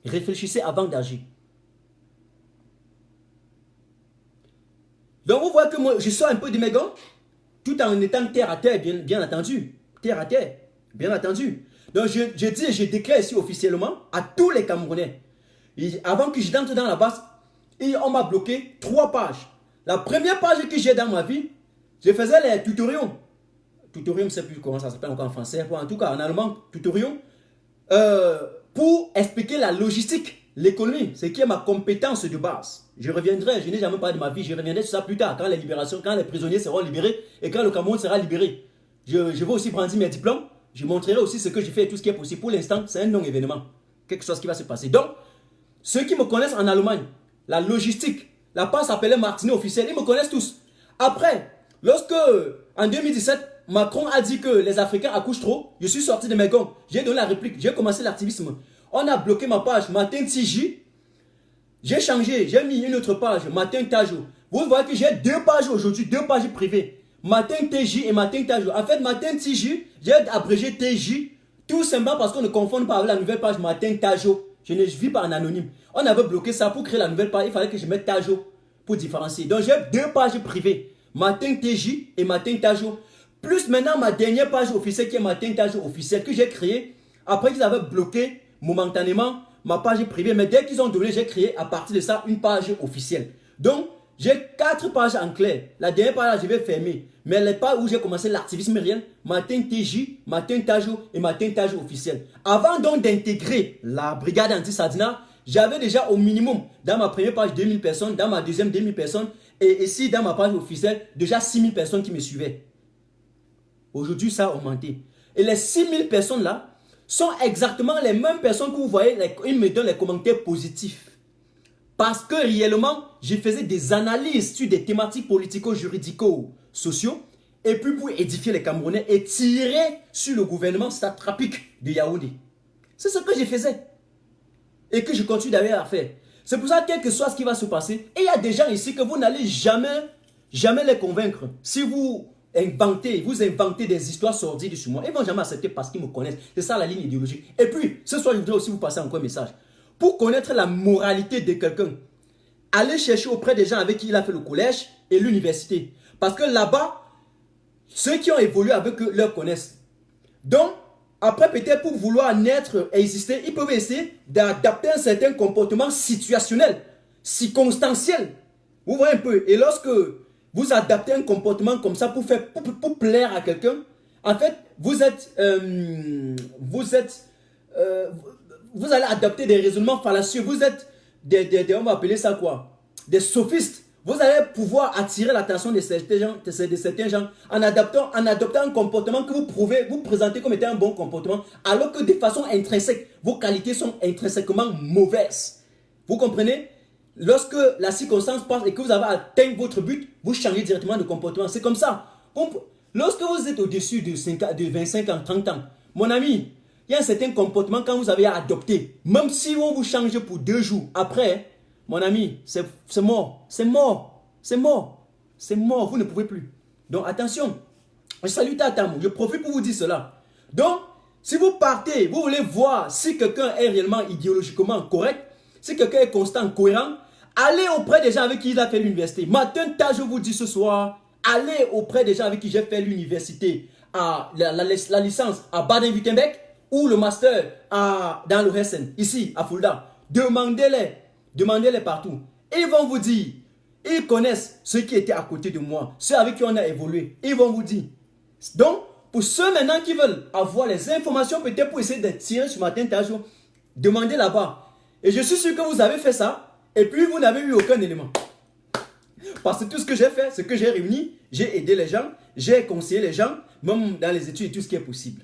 Réfléchissez avant d'agir. Donc, vous voyez que moi, je sors un peu de mes gants, tout en étant terre à terre, bien entendu. Terre à terre, bien entendu. Donc, je dis et je déclare ici officiellement à tous les Camerounais. Avant que je entre dans la base, on m'a bloqué 3 pages. La première page que j'ai dans ma vie, je faisais les tutoriels. Tutoriel, je ne sais plus comment ça s'appelle encore en français. En tout cas, en allemand, tutoriel. Pour expliquer la logistique, l'économie, ce qui est ma compétence de base. Je reviendrai, je n'ai jamais parlé de ma vie, je reviendrai sur ça plus tard, quand les prisonniers seront libérés et quand le Cameroun sera libéré. Je vais aussi prendre mes diplômes, je montrerai aussi ce que j'ai fait et tout ce qui est possible. Pour l'instant, c'est un non-événement. Quelque chose qui va se passer. Donc, ceux qui me connaissent en Allemagne, la logistique, la passe appelée Martinet officielle, ils me connaissent tous. Après, lorsque, en 2017, Macron a dit que les Africains accouchent trop, je suis sorti de mes gonds. J'ai donné la réplique, j'ai commencé l'activisme. On a bloqué ma page Matin TJ. J'ai changé, j'ai mis une autre page, Matin Tajo. Vous voyez que j'ai 2 pages aujourd'hui, 2 pages privées. Matin TJ et Matin Tajo. En fait, Matin TJ, j'ai abrégé TJ, tout simplement parce qu'on ne confond pas avec la nouvelle page Matin Tajo. Je ne vis pas en anonyme. On avait bloqué ça pour créer la nouvelle page. Il fallait que je mette Tajo pour différencier. Donc j'ai 2 pages privées. Matin TJ et Matin Tajo. Plus maintenant ma dernière page officielle qui est Matin Tajo officielle que j'ai créée. Après qu'ils avaient bloqué momentanément ma page privée. Mais dès qu'ils ont donné, j'ai créé à partir de ça une page officielle. Donc j'ai 4 pages en clair. La dernière page, je vais fermer. Mais les pages où j'ai commencé l'activisme réel, Matin TJ, Matin Tajo et Matin Tajo officiel. Avant donc d'intégrer la brigade anti-Sardina, j'avais déjà au minimum, dans ma première page, 2000 personnes, dans ma deuxième, 2000 personnes, et ici, dans ma page officielle, déjà 6000 personnes qui me suivaient. Aujourd'hui, ça a augmenté. Et les 6000 personnes-là sont exactement les mêmes personnes que vous voyez, ils me donnent les commentaires positifs. Parce que réellement, je faisais des analyses sur des thématiques politico-juridico-sociaux et puis pour édifier les Camerounais et tirer sur le gouvernement satrapique de Yaoundé. C'est ce que je faisais et que je continue d'ailleurs à faire. C'est pour ça que quel que soit ce qui va se passer, et il y a des gens ici que vous n'allez jamais les convaincre. Si vous inventez des histoires sordides sur moi, ils ne vont jamais accepter parce qu'ils me connaissent. C'est ça la ligne idéologique. Et puis, ce soir, je voudrais aussi vous passer encore un message. Pour connaître la moralité de quelqu'un, allez chercher auprès des gens avec qui il a fait le collège et l'université. Parce que là-bas, ceux qui ont évolué avec eux leur connaissent. Donc, après peut-être pour vouloir naître et exister, ils peuvent essayer d'adapter un certain comportement situationnel, circonstanciel. Vous voyez un peu. Et lorsque vous adaptez un comportement comme ça pour plaire à quelqu'un, en fait, vous allez adopter des raisonnements fallacieux. Vous êtes on va appeler ça quoi? Des sophistes. Vous allez pouvoir attirer l'attention de certains gens en adoptant un comportement que vous présentez comme étant un bon comportement, alors que de façon intrinsèque, vos qualités sont intrinsèquement mauvaises. Vous comprenez? Lorsque la circonstance passe et que vous avez atteint votre but, vous changez directement de comportement. C'est comme ça. Lorsque vous êtes au-dessus de 25 ans, 30 ans, mon ami, il y a un certain comportement quand vous avez adopté. Même si on vous change pour 2 jours, après, mon ami, c'est mort. C'est mort. C'est mort. C'est mort. Vous ne pouvez plus. Donc attention. Je salue Tatam. Je profite pour vous dire cela. Donc, si vous partez, vous voulez voir si quelqu'un est réellement idéologiquement correct, si quelqu'un est constant, cohérent, allez auprès des gens avec qui il a fait l'université. Matin, je vous dis ce soir, allez auprès des gens avec qui j'ai fait l'université, la licence à Baden-Württemberg ou le master dans le Hessen, ici à Fulda. Demandez-les partout. Ils vont vous dire, ils connaissent ceux qui étaient à côté de moi, ceux avec qui on a évolué. Ils vont vous dire. Donc, pour ceux maintenant qui veulent avoir les informations, peut-être pour essayer de tirer sur Matin Tajo, demandez là-bas. Et je suis sûr que vous avez fait ça, et puis vous n'avez eu aucun élément. Parce que tout ce que j'ai fait, ce que j'ai réuni, j'ai aidé les gens, j'ai conseillé les gens, même dans les études et tout ce qui est possible.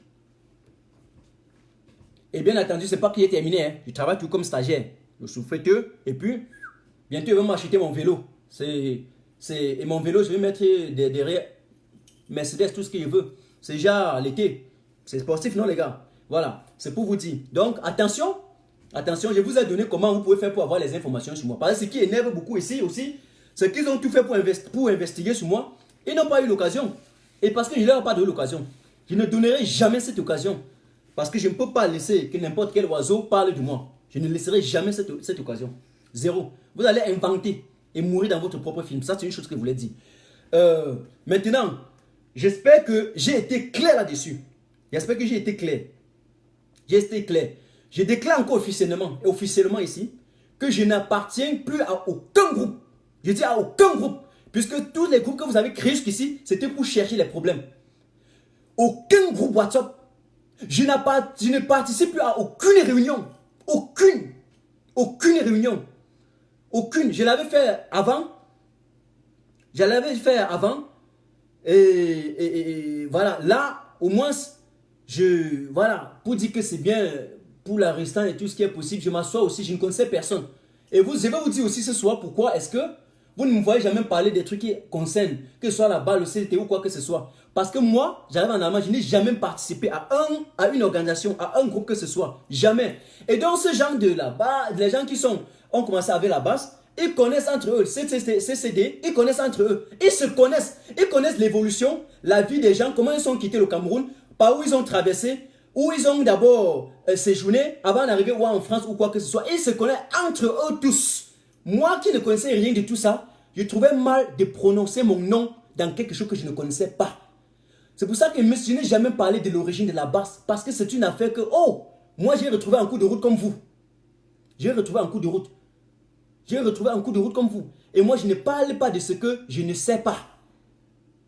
Et bien entendu, ce n'est pas qu'il est terminé. Hein. Je travaille tout comme stagiaire. Je suis souffleteur. Et puis, bientôt, ils vont m'acheter mon vélo. Et mon vélo, je vais mettre derrière Mercedes, tout ce qu'il veut. C'est déjà l'été. C'est sportif, non, les gars? Voilà, c'est pour vous dire. Donc, attention, attention, je vous ai donné comment vous pouvez faire pour avoir les informations sur moi. Parce que ce qui énerve beaucoup ici aussi, c'est qu'ils ont tout fait pour investiguer sur moi. Ils n'ont pas eu l'occasion. Et parce que je ne leur ai pas donné l'occasion. Je ne donnerai jamais cette occasion. Parce que je ne peux pas laisser que n'importe quel oiseau parle de moi. Je ne laisserai jamais cette occasion. Zéro. Vous allez inventer et mourir dans votre propre film. Ça, c'est une chose que je voulais dire. Maintenant, j'espère que j'ai été clair là-dessus. J'espère que j'ai été clair. J'ai été clair. Je déclare encore officiellement ici, que je n'appartiens plus à aucun groupe. Je dis à aucun groupe. Puisque tous les groupes que vous avez créés jusqu'ici, c'était pour chercher les problèmes. Aucun groupe WhatsApp. Je ne participe plus à aucune réunion. Aucune. Aucune réunion. Aucune. Je l'avais fait avant. Je l'avais fait avant. Et voilà. Là, au moins, voilà. Pour dire que c'est bien pour la restante et tout ce qui est possible, je m'assois aussi. Je ne connaissais personne. Et je vais vous dire aussi ce soir pourquoi est-ce que vous ne me voyez jamais parler des trucs qui concernent, que ce soit la balle, le CLT ou quoi que ce soit. Parce que moi, j'arrive en Allemagne, je n'ai jamais participé à une organisation, à un groupe que ce soit. Jamais. Et donc, ce genre de là-bas, les gens qui ont commencé avec la base, ils connaissent entre eux, CCD, ils connaissent entre eux. Ils se connaissent. Ils connaissent l'évolution, la vie des gens, comment ils ont quitté le Cameroun, par où ils ont traversé, où ils ont d'abord séjourné avant d'arriver en France ou quoi que ce soit. Ils se connaissent entre eux tous. Moi qui ne connaissais rien de tout ça, je trouvais mal de prononcer mon nom dans quelque chose que je ne connaissais pas. C'est pour ça que je n'ai jamais parlé de l'origine de la basse. Parce que c'est une affaire que, moi j'ai retrouvé un coup de route comme vous. J'ai retrouvé un coup de route. J'ai retrouvé un coup de route comme vous. Et moi je ne parle pas de ce que je ne sais pas.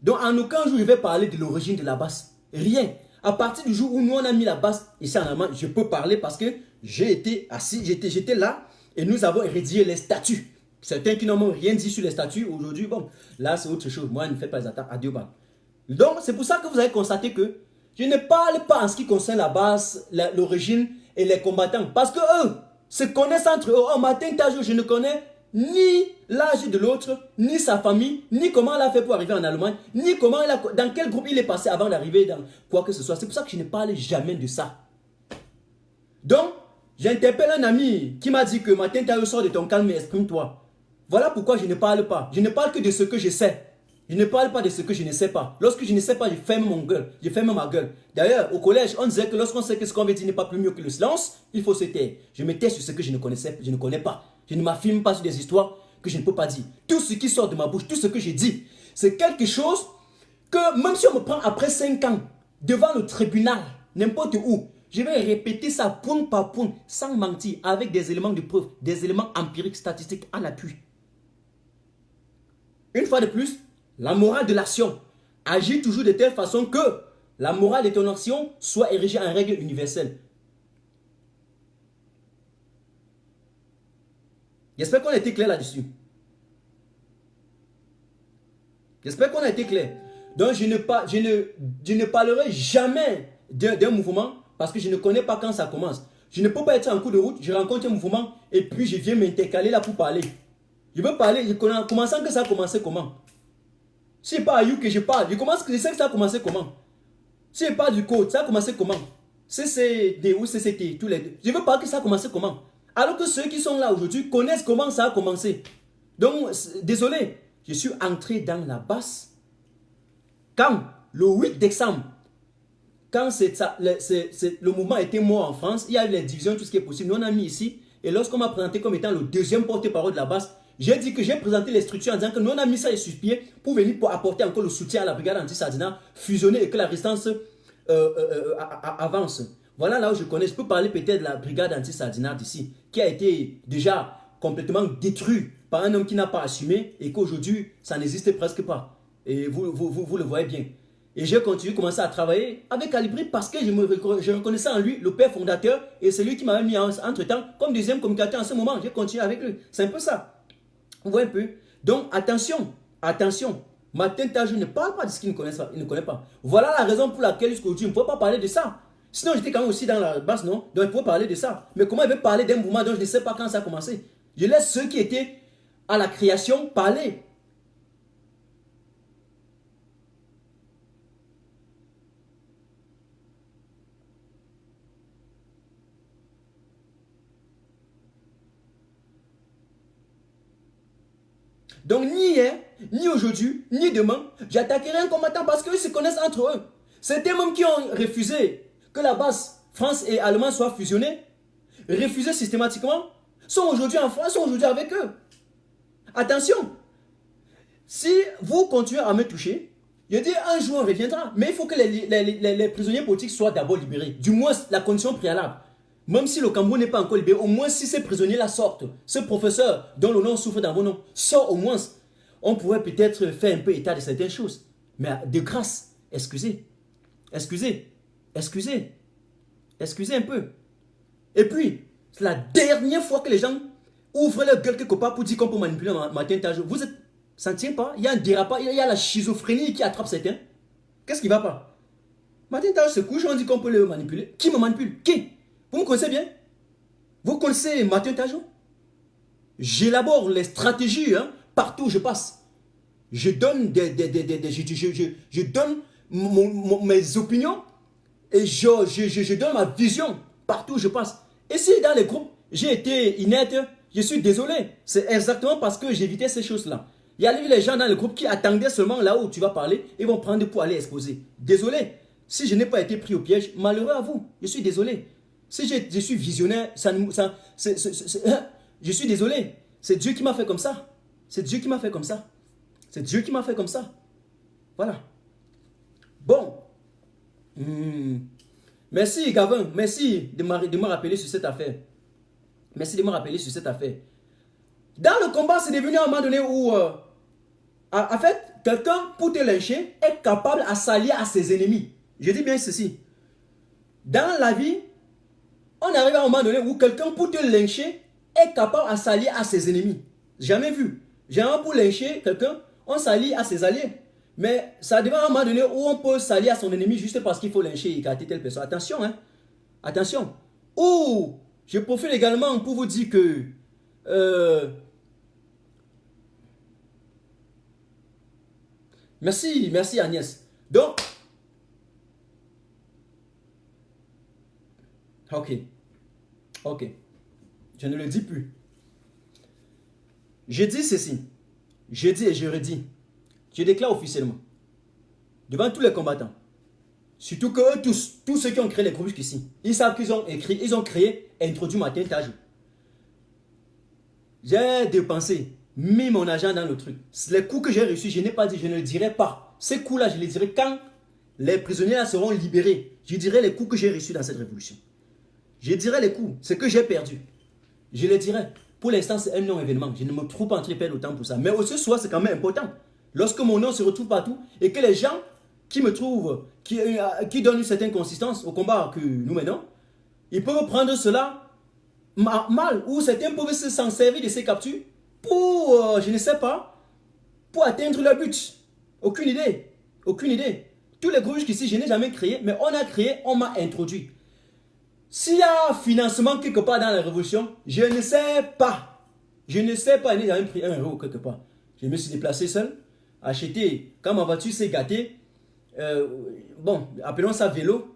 Donc en aucun jour je vais parler de l'origine de la basse. Rien. À partir du jour où nous on a mis la basse ici en Allemagne, je peux parler parce que j'ai été assis, j'étais là. Et nous avons rédigé les statuts. Certains qui n'ont rien dit sur les statuts, aujourd'hui, bon, là c'est autre chose. Moi, je ne fais pas les attaques à Dieu. Donc, c'est pour ça que vous avez constaté que je ne parle pas en ce qui concerne la base, l'origine et les combattants. Parce que eux se connaissent entre eux. Matin, je ne connais ni l'âge de l'autre, ni sa famille, ni comment il a fait pour arriver en Allemagne, ni dans quel groupe il est passé avant d'arriver dans quoi que ce soit. C'est pour ça que je ne parle jamais de ça. Donc, j'interpelle un ami qui m'a dit que matin, tu sors de ton calme et exprime-toi. Voilà pourquoi je ne parle pas. Je ne parle que de ce que je sais. Je ne parle pas de ce que je ne sais pas. Lorsque je ne sais pas, je ferme ma gueule. D'ailleurs, au collège, on disait que lorsqu'on sait que ce qu'on veut dire n'est pas plus mieux que le silence, il faut se taire. Je me tais sur ce que je ne connais pas. Je ne m'affirme pas sur des histoires que je ne peux pas dire. Tout ce qui sort de ma bouche, tout ce que je dis, c'est quelque chose que même si on me prend après 5 ans, devant le tribunal, n'importe où, je vais répéter ça point par point, sans mentir, avec des éléments de preuve, des éléments empiriques, statistiques à l'appui. Une fois de plus, la morale de l'action agit toujours de telle façon que la morale de ton action soit érigée en règle universelle. J'espère qu'on a été clair là-dessus. J'espère qu'on a été clair. Donc, je ne parlerai jamais d'un mouvement parce que je ne connais pas quand ça commence. Je ne peux pas être en coup de route, je rencontre un mouvement et puis je viens m'intercaler là pour parler. Je veux parler, commençant que ça a commencé comment? Si c'est pas à You que je parle, je sais que ça a commencé comment? Si c'est pas du code, ça a commencé comment? CCD ou CCT, tous les deux. Je veux parler que ça a commencé comment? Alors que ceux qui sont là aujourd'hui connaissent comment ça a commencé. Donc, désolé, je suis entré dans la basse quand le 8 décembre, quand le mouvement était mort en France, il y a eu les divisions, tout ce qui est possible. Nous on a mis ici, et lorsqu'on m'a présenté comme étant le deuxième porte-parole de la basse, j'ai dit que j'ai présenté les structures en disant que nous on a mis ça sur pied pour venir pour apporter encore le soutien à la brigade anti-Sardina, fusionner et que la résistance avance. Voilà là où je connais. Je peux parler peut-être de la brigade anti-Sardina d'ici, qui a été déjà complètement détruite par un homme qui n'a pas assumé et qu'aujourd'hui ça n'existe presque pas. Et vous le voyez bien. Et j'ai continué, commencé à travailler avec Alibri parce que je reconnaissais en lui le père fondateur et c'est lui qui m'avait mis entre temps comme deuxième communicateur en ce moment. J'ai continué avec lui. C'est un peu ça. Vous voyez un peu. Donc, attention, attention. Martin Tajou ne parle pas de ce qu'il ne connaît pas. Il ne connaît pas. Voilà la raison pour laquelle jusqu'à aujourd'hui, il ne peut pas parler de ça. Sinon, j'étais quand même aussi dans la base, non? Donc, il faut parler de ça. Mais comment il veut parler d'un mouvement dont je ne sais pas quand ça a commencé? Je laisse ceux qui étaient à la création parler. Donc, ni hier, ni aujourd'hui, ni demain, j'attaquerai un combattant parce qu'ils se connaissent entre eux. C'était même qui ont refusé que la base France et Allemagne soient fusionnées, refusé systématiquement, sont aujourd'hui en France, sont aujourd'hui avec eux. Attention, si vous continuez à me toucher, je dis un jour on reviendra, mais il faut que les prisonniers politiques soient d'abord libérés. Du moins, la condition préalable. Même si le Cameroun n'est pas encore libéré, au moins si ces prisonniers-là sortent, ce professeur dont le nom souffre dans vos noms, sort au moins, on pourrait peut-être faire un peu état de certaines choses. Mais de grâce, excusez, excusez, excusez, excusez un peu. Et puis, c'est la dernière fois que les gens ouvrent leur gueule quelque part pour dire qu'on peut manipuler Martin Tajou. Vous êtes, ça ne tient pas, il y a un dérapage, il y a la schizophrénie qui attrape certains. Qu'est-ce qui ne va pas? Martin Tajou se couche, on dit qu'on peut le manipuler. Qui me manipule? Qui? Vous me connaissez bien? Vous connaissez Martin Tajou? J'élabore les stratégies partout où je passe. Je donne, je donne mes opinions et je donne ma vision partout où je passe. Et si dans les groupes, j'ai été inerte, je suis désolé. C'est exactement parce que j'évitais ces choses-là. Il y a les gens dans le groupe qui attendaient seulement là où tu vas parler et vont prendre pour aller exposer. Désolé. Si je n'ai pas été pris au piège, malheureux à vous. Je suis désolé. Si je suis visionnaire, je suis désolé. C'est Dieu qui m'a fait comme ça. C'est Dieu qui m'a fait comme ça. C'est Dieu qui m'a fait comme ça. Voilà. Bon. Merci Gavin. Merci de me rappeler sur cette affaire. Merci de me rappeler sur cette affaire. Dans le combat, c'est devenu à un moment donné où, en fait, quelqu'un pour te lyncher est capable à s'allier à ses ennemis. Je dis bien ceci. Dans la vie, on arrive à un moment donné où quelqu'un pour te lyncher est capable à s'allier à ses ennemis. Jamais vu. Généralement pour lyncher quelqu'un, on s'allie à ses alliés. Mais ça devient à un moment donné où on peut s'allier à son ennemi juste parce qu'il faut lyncher et écarter telle personne. Attention, hein. Attention. Ou, je profite également pour vous dire que merci Agnès. Donc, ok, je ne le dis plus. Je dis ceci, je dis et je redis, je déclare officiellement, devant tous les combattants, surtout que eux tous ceux qui ont créé les groupes ici, ils savent qu'ils ont écrit, ils ont créé et introduit Martin Tajou. J'ai dépensé, mis mon argent dans le truc. Les coups que j'ai reçus, je n'ai pas dit, je ne le dirai pas. Ces coups-là, je les dirai quand les prisonniers là seront libérés. Je dirai les coups que j'ai reçus dans cette révolution. Je dirai les coups, ce que j'ai perdu. Je les dirai. Pour l'instant, c'est un non-événement. Je ne me trouve pas en train de perdre le temps pour ça. Mais ce soir, c'est quand même important. Lorsque mon nom se retrouve partout et que les gens qui me trouvent, qui donnent une certaine consistance au combat que nous menons, ils peuvent prendre cela mal. Ou certains peuvent s'en servir de ces captures pour, je ne sais pas, pour atteindre leur but. Aucune idée. Aucune idée. Tous les groupes jusqu'ici, je n'ai jamais créé, mais on a créé, on m'a introduit. S'il y a financement quelque part dans la révolution, je ne sais pas. Je ne sais pas, je n'ai jamais pris 1 euro quelque part. Je me suis déplacé seul, acheté, quand ma voiture s'est gâtée, bon, appelons ça vélo.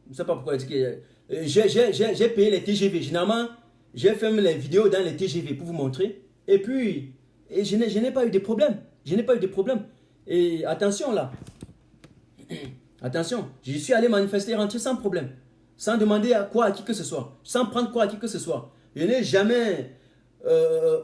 Je ne sais pas pourquoi j'ai payé les TGV. Généralement, j'ai fait les vidéos dans les TGV pour vous montrer. Et puis, je n'ai pas eu de problème. Je n'ai pas eu de problème. Et attention là. Attention, je suis allé manifester et rentrer sans problème. Sans demander quoi à qui que ce soit. Sans prendre quoi à qui que ce soit. Je n'ai jamais...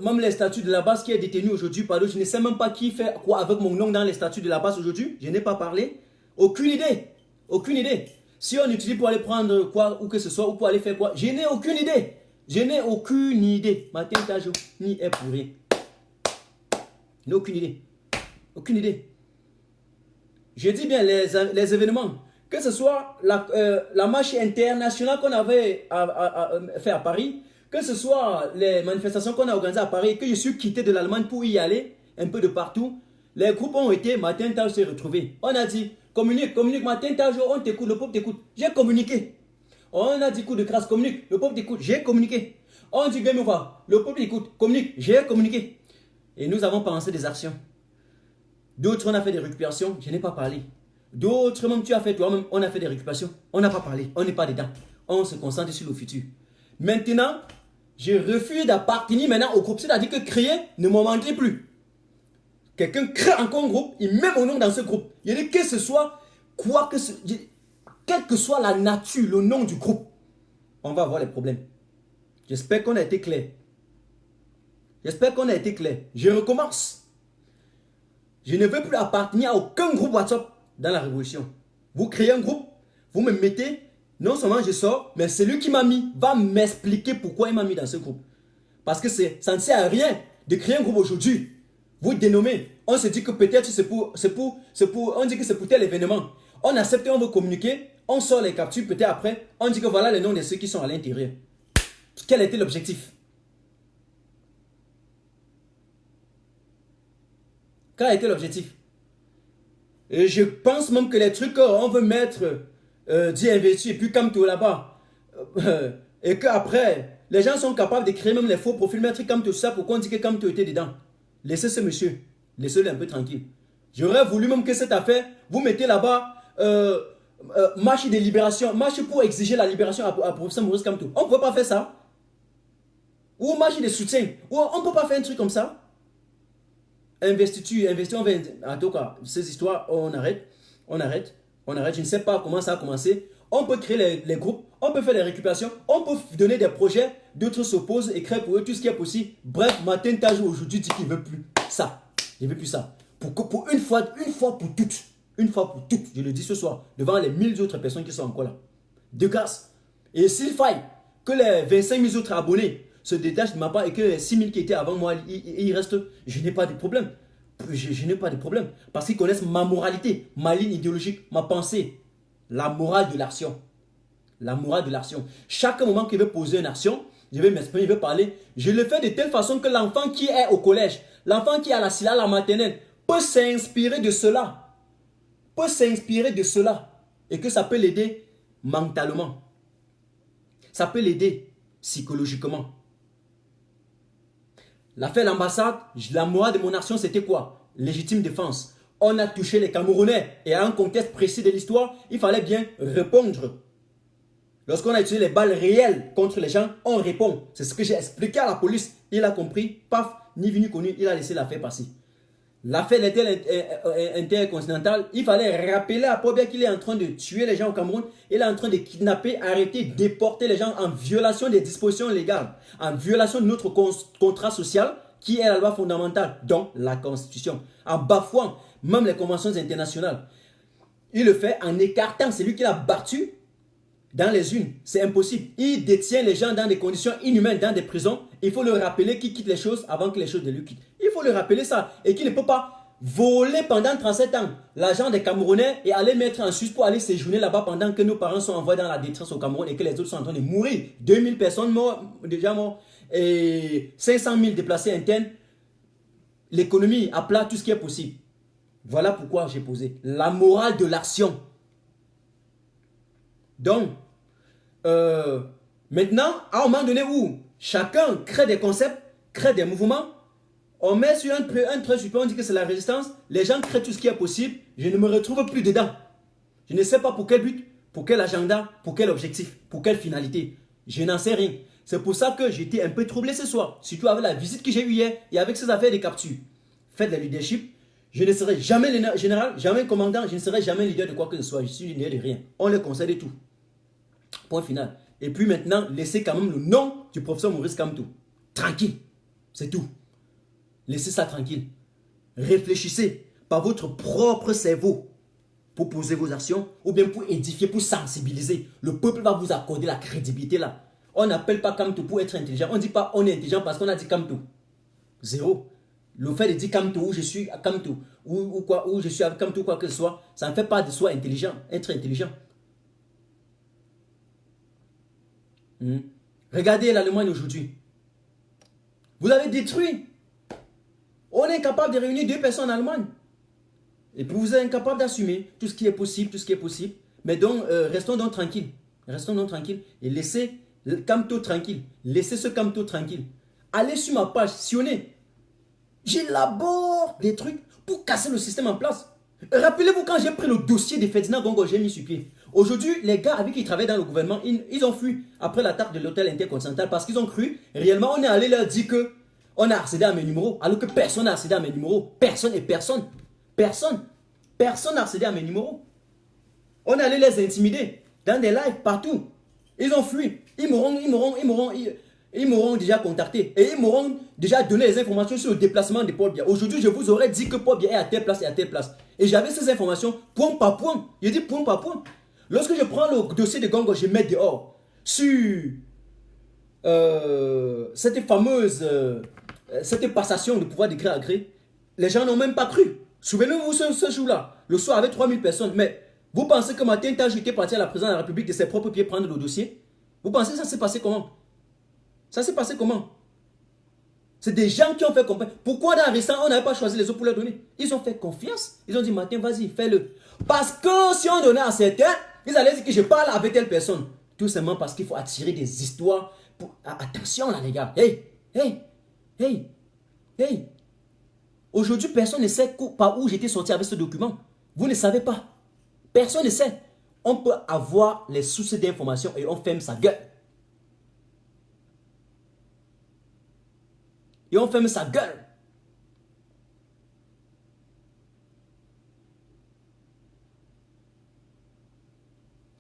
même les statuts de la base qui est détenu aujourd'hui par eux, je ne sais même pas qui fait quoi avec mon nom dans les statuts de la base aujourd'hui. Je n'ai pas parlé. Aucune idée. Aucune idée. Si on utilise pour aller prendre quoi ou que ce soit ou pour aller faire quoi, je n'ai aucune idée. Je n'ai aucune idée. Martin Tajou ni est pour rien. Je n'ai aucune idée. Aucune idée. Je dis bien les événements. Que ce soit la marche internationale qu'on avait fait à Paris, que ce soit les manifestations qu'on a organisées à Paris, que je suis quitté de l'Allemagne pour y aller, un peu de partout. Les groupes ont été, matin, tard, s'est retrouvé. On a dit, communique, communique, matin, tard, on t'écoute, le peuple t'écoute. J'ai communiqué. On a dit coup de grâce, communique, le peuple t'écoute. J'ai communiqué. On dit game over, le peuple écoute, communique, j'ai communiqué. Et nous avons pensé des actions. D'autres, on a fait des récupérations, je n'ai pas parlé. D'autres, même tu as fait toi-même, on a fait des récupérations, on n'a pas parlé, on n'est pas dedans. On se concentre sur le futur. Maintenant, je refuse d'appartenir maintenant au groupe. C'est-à-dire que créer ne me manquerait plus. Quelqu'un crée encore un groupe, il met mon nom dans ce groupe. Il dit que ce soit, quelle que soit la nature, le nom du groupe, on va avoir les problèmes. J'espère qu'on a été clair. J'espère qu'on a été clair. Je recommence. Je ne veux plus appartenir à aucun groupe WhatsApp dans la révolution. Vous créez un groupe, vous me mettez, non seulement je sors, mais celui qui m'a mis va m'expliquer pourquoi il m'a mis dans ce groupe. Parce que ça ne sert à rien de créer un groupe aujourd'hui. Vous dénommez, on se dit que peut-être on dit que c'est pour tel événement. On accepte, on veut communiquer, on sort les captures, peut-être après, on dit que voilà les noms de ceux qui sont à l'intérieur. Quel était l'objectif? Quel a été l'objectif? Et je pense même que les trucs on veut mettre, d'y investir, et puis comme tout là-bas, et qu'après, les gens sont capables de créer même les faux profils, mettre comme tout ça, pourquoi on dit que comme tout était dedans? Laissez ce monsieur, laissez-le un peu tranquille. J'aurais voulu même que cette affaire, vous mettez là-bas, marche de libération, marche pour exiger la libération à professeur Maurice Kamto. On ne peut pas faire ça. Ou marche de soutien. Ou on ne peut pas faire un truc comme ça. Investiture, on va... En tout cas, ces histoires, on arrête. Je ne sais pas comment ça a commencé. On peut créer les groupes, on peut faire des récupérations, on peut donner des projets, d'autres s'opposent et créent pour eux tout ce qui est possible. Bref, Martin Taj aujourd'hui dit qu'il ne veut plus ça. Il ne veut plus ça. Pour une fois pour toutes. Une fois pour toutes, je le dis ce soir, devant les 1000 autres personnes qui sont encore là. De grâce. Et s'il faille que les 25 000 autres abonnés se détachent de ma part et que les 6 000 qui étaient avant moi, ils restent, je n'ai pas de problème. Je n'ai pas de problème. Parce qu'ils connaissent ma moralité, ma ligne idéologique, ma pensée. La morale de l'action. La morale de l'action. Chaque moment qu'il veut poser une action, je vais m'exprimer, je vais parler. Je le fais de telle façon que l'enfant qui est au collège, l'enfant qui est à la SILA, la maternelle, peut s'inspirer de cela. Et que ça peut l'aider mentalement. Ça peut l'aider psychologiquement. L'affaire de l'ambassade, la morale de mon action, c'était quoi? Légitime défense. On a touché les Camerounais et à un contexte précis de l'histoire, il fallait bien répondre. Lorsqu'on a utilisé les balles réelles contre les gens, on répond. C'est ce que j'ai expliqué à la police. Il a compris, paf, ni vu ni connu, il a laissé l'affaire passer. L'affaire intercontinentale, il fallait rappeler à Pobia qu'il est en train de tuer les gens au Cameroun. Il est en train de kidnapper, arrêter, déporter les gens en violation des dispositions légales, en violation de notre contrat social qui est la loi fondamentale, donc la Constitution, en bafouant même les conventions internationales. Il le fait en écartant celui qui l'a battu dans les unes. C'est impossible. Il détient les gens dans des conditions inhumaines, dans des prisons. Il faut le rappeler qu'il quitte les choses avant que les choses ne lui quittent. Il faut le rappeler ça. Et qu'il ne peut pas voler pendant 37 ans l'argent des Camerounais et aller mettre en Suisse pour aller séjourner là-bas pendant que nos parents sont envoyés dans la détresse au Cameroun et que les autres sont en train de mourir. 2000 personnes mortes, déjà mortes, et 500 000 déplacés internes. L'économie à plat, tout ce qui est possible. Voilà pourquoi j'ai posé la morale de l'action. Donc, maintenant, à un moment donné où chacun crée des concepts, crée des mouvements, on met sur un trait supérieur, on dit que c'est la résistance, les gens créent tout ce qui est possible, je ne me retrouve plus dedans. Je ne sais pas pour quel but, pour quel agenda, pour quel objectif, pour quelle finalité. Je n'en sais rien. C'est pour ça que j'étais un peu troublé ce soir, surtout avec la visite que j'ai eue hier et avec ces affaires de capture. Faites le leadership. Je ne serai jamais le général, jamais commandant, je ne serai jamais leader de quoi que ce soit. Je suis leader de rien. On le conseille de tout. Point final. Et puis maintenant, laissez quand même le nom du professeur Maurice Kamto. Tranquille. C'est tout. Laissez ça tranquille. Réfléchissez par votre propre cerveau pour poser vos actions ou bien pour édifier, pour sensibiliser. Le peuple va vous accorder la crédibilité là. On n'appelle pas Kamto pour être intelligent. On ne dit pas on est intelligent parce qu'on a dit Kamto. Zéro. Le fait de dire Kamto ou je suis à Kamto ou je suis avec Kamto quoi que ce soit, ça ne fait pas de soi intelligent, être intelligent. Regardez l'Allemagne aujourd'hui. Vous l'avez détruit. On est incapable de réunir 2 personnes en Allemagne. Et puis vous êtes incapable d'assumer tout ce qui est possible, tout ce qui est possible. Mais donc, restons donc tranquilles. Restons donc tranquilles et laissez le Camto tranquille. Laissez ce Camto tranquille. Allez sur ma page, sionnez. J'élabore des trucs pour casser le système en place. Rappelez-vous quand j'ai pris le dossier de Ferdinand Gongo, j'ai mis sur pied. Aujourd'hui, les gars avec qui ils travaillent dans le gouvernement, ils ont fui après l'attaque de l'hôtel intercontinental parce qu'ils ont cru, réellement, on est allé leur dire que on a accédé à mes numéros, alors que personne n'a accédé à mes numéros. Personne et personne. Personne. Personne n'a accédé à mes numéros. On est allé les intimider dans des lives partout. Ils ont fui. Ils m'auront déjà contacté et ils m'auront déjà donné les informations sur le déplacement de Paul Biya. Aujourd'hui, je vous aurais dit que Paul Biya est à telle place et à telle place. Et j'avais ces informations point par point. Je dis point par point. Lorsque je prends le dossier de Gongo, je mets dehors sur cette fameuse cette passation de pouvoir de gré à gré. Les gens n'ont même pas cru. Souvenez-vous ce jour-là. Le soir avec 3000 personnes. Mais vous pensez que Martin Taj était parti à la présidence de la République de ses propres pieds prendre le dossier? Vous pensez que ça s'est passé comment? Ça s'est passé comment? C'est des gens qui ont fait comprendre. Pourquoi dans récent, on n'avait pas choisi les autres pour leur donner? Ils ont fait confiance. Ils ont dit, Martin, vas-y, fais-le. Parce que si on donnait à certains, ils allaient dire que je parle avec telle personne. Tout simplement parce qu'il faut attirer des histoires. Attention là, les gars. Hey, hey, hey, hey. Aujourd'hui, personne ne sait par où j'étais sorti avec ce document. Vous ne savez pas. Personne ne sait. On peut avoir les sources d'informations et on ferme sa gueule. Et on ferme sa gueule.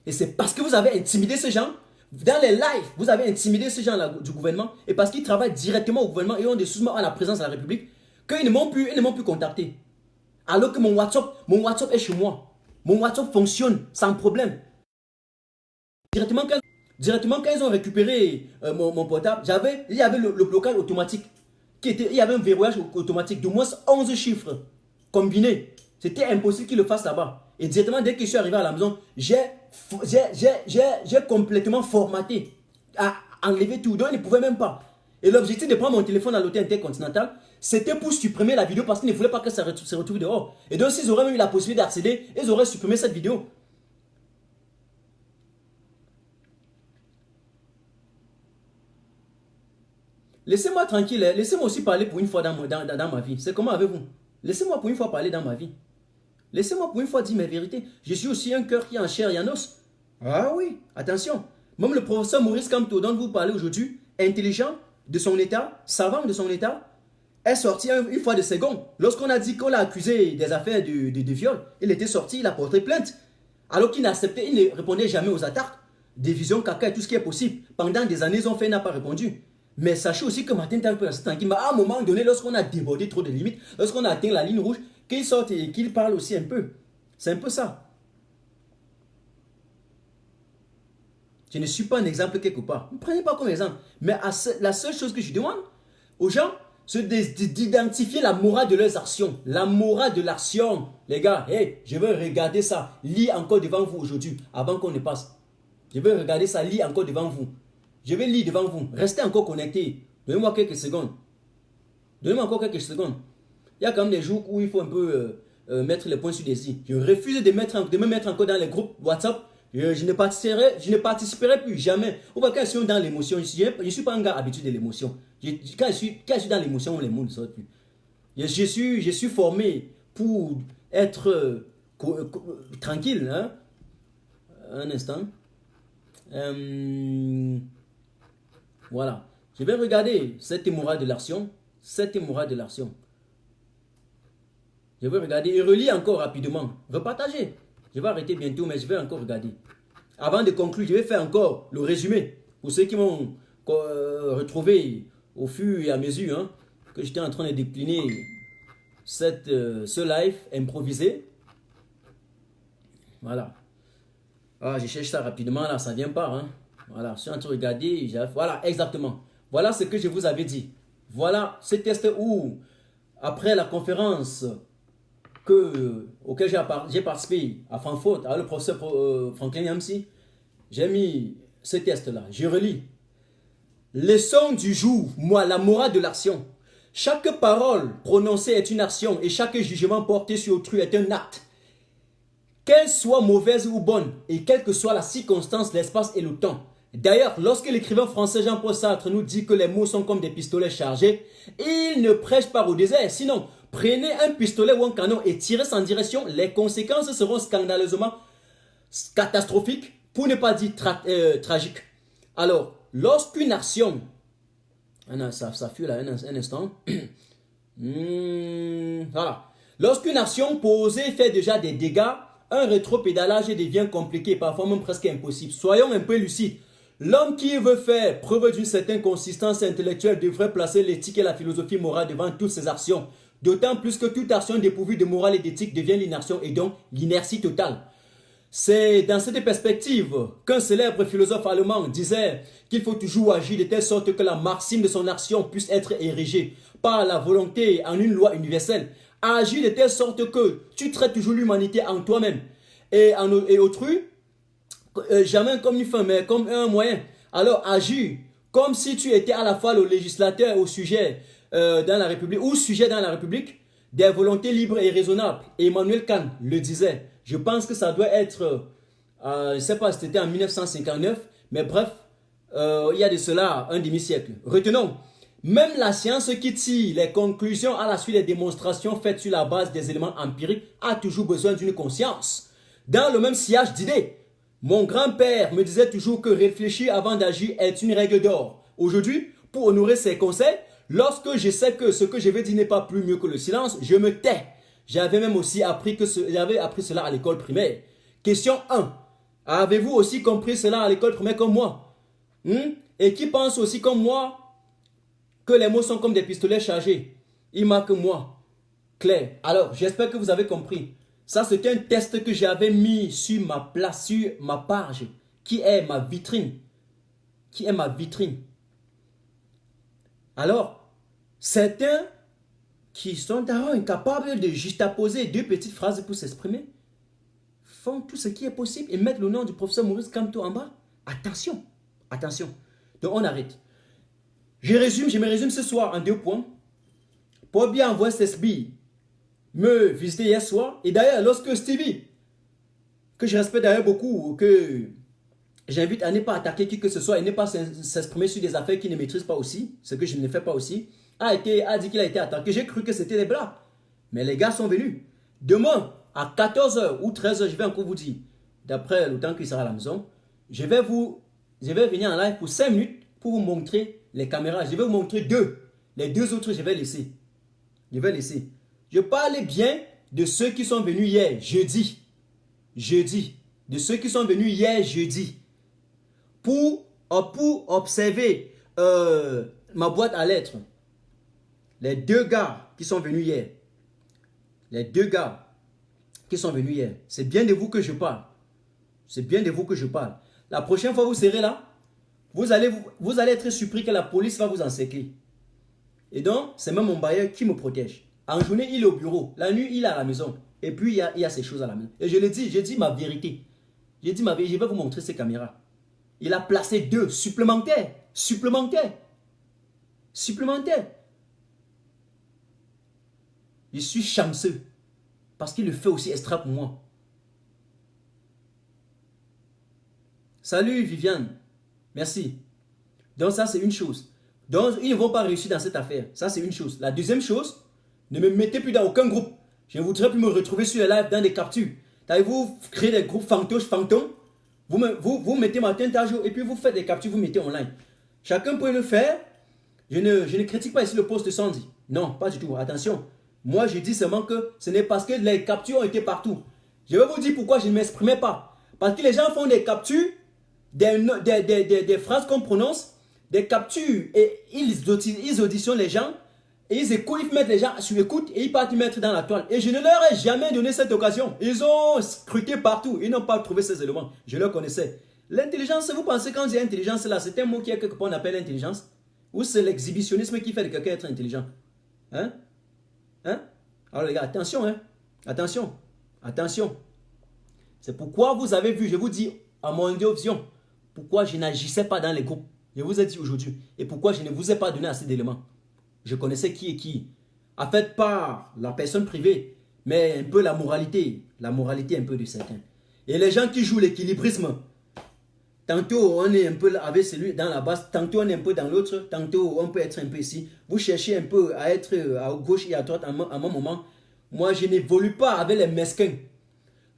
Et c'est parce que vous avez intimidé ces gens. Dans les lives, vous avez intimidé ces gens-là du gouvernement. Et parce qu'ils travaillent directement au gouvernement et ont des soussements à la présence de la République, qu'ils ne m'ont plus contacté. Alors que mon WhatsApp est chez moi. Mon WhatsApp fonctionne sans problème. Directement quand ils ont récupéré mon portable, il y avait le blocage automatique. Il y avait un verrouillage automatique de moins 11 chiffres combinés. C'était impossible qu'ils le fassent là-bas. Et directement, dès que je suis arrivé à la maison, j'ai complètement formaté, à enlever tout. Donc, ils ne pouvaient même pas. Et l'objectif de prendre mon téléphone à l'hôtel intercontinental, c'était pour supprimer la vidéo parce qu'ils ne voulaient pas que ça se retrouve dehors. Et donc, s'ils auraient même eu la possibilité d'accéder, ils auraient supprimé cette vidéo. Laissez-moi tranquille, laissez-moi aussi parler pour une fois dans ma vie. C'est comment avec vous? Laissez-moi pour une fois parler dans ma vie. Laissez-moi pour une fois dire mes vérités. Je suis aussi un cœur qui est en chair et en os. Ah oui, attention. Même le professeur Maurice Kamto, dont vous parlez aujourd'hui, intelligent de son état, savant de son état, est sorti une fois de ses gonds. Lorsqu'on a dit qu'on l'a accusé des affaires de viol, il était sorti, il a porté plainte. Alors qu'il n'acceptait, il ne répondait jamais aux attaques. Division, caca et tout ce qui est possible. Pendant des années, son fait n'a pas répondu. Mais sachez aussi que Martin Tal peut rester tranquille. Mais à un moment donné, lorsqu'on a débordé trop de limites, lorsqu'on a atteint la ligne rouge, qu'il sorte et qu'il parle aussi un peu. C'est un peu ça. Je ne suis pas un exemple quelque part. Ne prenez pas comme exemple. Mais la seule chose que je demande aux gens, c'est d'identifier la morale de leurs actions. La morale de l'action. Les gars, hey, je veux regarder ça. Lis encore devant vous aujourd'hui, avant qu'on ne passe. Je veux regarder ça, lis encore devant vous. Je vais lire devant vous. Restez encore connectés. Donnez-moi quelques secondes. Donnez-moi encore quelques secondes. Il y a quand même des jours où il faut un peu mettre les points sur les i. Je refuse de me mettre encore dans les groupes WhatsApp. Je ne participerai plus jamais. Ou quand je suis dans l'émotion, je ne suis pas un gars habitué de l'émotion. Quand je suis dans l'émotion, les mots ne sortent plus. Je suis formé pour être tranquille. Hein? Un instant. Voilà. Je vais regarder cette morale de l'action. Cette morale de l'action. Je vais regarder et relire encore rapidement. Repartager. Je vais arrêter bientôt, mais je vais encore regarder. Avant de conclure, je vais faire encore le résumé. Pour ceux qui m'ont retrouvé au fur et à mesure hein, que j'étais en train de décliner ce live improvisé. Voilà. Ah, je cherche ça rapidement, là, ça vient pas. Hein. Voilà, je suis en train de regarder. Voilà, exactement. Voilà ce que je vous avais dit. Voilà ce test où, après la conférence auquel j'ai participé à Francfort, avec le professeur Franklin Yamsi, j'ai mis ce test-là. Je relis. Leçon du jour, moi, la morale de l'action. Chaque parole prononcée est une action et chaque jugement porté sur autrui est un acte. Qu'elle soit mauvaise ou bonne, et quelle que soit la circonstance, l'espace et le temps. D'ailleurs, lorsque l'écrivain français Jean-Paul Sartre nous dit que les mots sont comme des pistolets chargés, il ne prêche pas au désert. Sinon, prenez un pistolet ou un canon et tirez sans direction, les conséquences seront scandaleusement catastrophiques, pour ne pas dire tragiques. Alors, lorsqu'une action... Ça fuit là un instant. Voilà. Lorsqu'une action posée fait déjà des dégâts, un rétropédalage devient compliqué, parfois même presque impossible. Soyons un peu lucides. L'homme qui veut faire preuve d'une certaine consistance intellectuelle devrait placer l'éthique et la philosophie morale devant toutes ses actions. D'autant plus que toute action dépourvue de morale et d'éthique devient l'inaction et donc l'inertie totale. C'est dans cette perspective qu'un célèbre philosophe allemand disait qu'il faut toujours agir de telle sorte que la maxime de son action puisse être érigée par la volonté en une loi universelle. Agir de telle sorte que tu traites toujours l'humanité en toi-même et autrui, jamais comme une fin, mais comme un moyen. Alors agir comme si tu étais à la fois le législateur au sujet dans la République, ou sujet dans la République, des volontés libres et raisonnables. Emmanuel Kant le disait. Je pense que ça doit être, je ne sais pas si c'était en 1959, mais bref, il y a de cela un demi-siècle. Retenons, même la science qui tire les conclusions à la suite des démonstrations faites sur la base des éléments empiriques a toujours besoin d'une conscience. Dans le même sillage d'idées, mon grand-père me disait toujours que réfléchir avant d'agir est une règle d'or. Aujourd'hui, pour honorer ses conseils, lorsque je sais que ce que je vais dire n'est pas plus mieux que le silence, je me tais. J'avais même aussi appris cela à l'école primaire. Question 1. Avez-vous aussi compris cela à l'école primaire comme moi? Et qui pense aussi comme moi que les mots sont comme des pistolets chargés? Il marque moi. Claire. Alors, j'espère que vous avez compris. Ça, c'est un test que j'avais mis sur ma place, sur ma page, qui est ma vitrine. Qui est ma vitrine. Alors, certains qui sont d'ailleurs incapables de juxtaposer deux petites phrases pour s'exprimer, font tout ce qui est possible et mettent le nom du professeur Maurice Kamto en bas. Attention, attention. Donc on arrête. Je me résume ce soir en 2 points. Paul bien envoie SB me visiter hier soir. Et d'ailleurs, lorsque Stevie, que je respecte d'ailleurs beaucoup, que j'invite à ne pas attaquer qui que ce soit et ne pas s'exprimer sur des affaires qu'il ne maîtrise pas aussi, ce que je ne fais pas aussi, a dit qu'il a été attaqué. J'ai cru que c'était des blagues. Mais les gars sont venus. Demain, à 14h ou 13h, je vais encore vous dire, d'après le temps qu'il sera à la maison, je vais venir en live pour 5 minutes pour vous montrer les caméras. Je vais vous montrer 2. Les 2 autres, je vais laisser. Je parle bien de ceux qui sont venus hier, jeudi. De ceux qui sont venus hier, jeudi. Pour observer ma boîte à lettres. Les 2 gars qui sont venus hier. C'est bien de vous que je parle. La prochaine fois vous serez là, vous allez être surpris que la police va vous encercler. Et donc, c'est même mon bailleur qui me protège. En journée, il est au bureau. La nuit, il est à la maison. Et puis, il y a ces choses à la maison. Et je le dis, j'ai dit ma vérité. Je vais vous montrer ces caméras. Il a placé 2 supplémentaires. Je suis chanceux. Parce qu'il le fait aussi extra pour moi. Salut Viviane. Merci. Donc ça c'est une chose. Donc ils ne vont pas réussir dans cette affaire. Ça c'est une chose. La deuxième chose, ne me mettez plus dans aucun groupe. Je ne voudrais plus me retrouver sur les lives dans des captures. Vous créez des groupes fantômes. Vous mettez matin, jour et puis vous faites des captures, vous mettez online. Chacun peut le faire. Je ne critique pas ici le poste de Sandy. Non, pas du tout. Attention. Moi, je dis seulement que ce n'est parce que les captures ont été partout. Je vais vous dire pourquoi je ne m'exprimais pas. Parce que les gens font des captures, des phrases qu'on prononce, des captures, et ils auditionnent les gens, et ils écoutent, ils mettent les gens sur écoute, et ils partent mettre dans la toile. Et je ne leur ai jamais donné cette occasion. Ils ont scruté partout, ils n'ont pas trouvé ces éléments. Je le connaissais. L'intelligence, vous pensez quand on dit intelligence là, c'est un mot qui est quelque part on appelle intelligence? Ou c'est l'exhibitionnisme qui fait de quelqu'un être intelligent? Hein? Alors les gars, attention. C'est pourquoi vous avez vu, je vous dis à mon vision, pourquoi je n'agissais pas dans les groupes. Je vous ai dit aujourd'hui. Et pourquoi je ne vous ai pas donné assez d'éléments. Je connaissais qui est qui. En fait, pas la personne privée, mais un peu la moralité un peu de certains. Et les gens qui jouent l'équilibrisme, tantôt on est un peu avec celui dans la base, tantôt on est un peu dans l'autre, tantôt on peut être un peu ici. Vous cherchez un peu à être à gauche et à droite à un moment. Moi, je n'évolue pas avec les mesquins.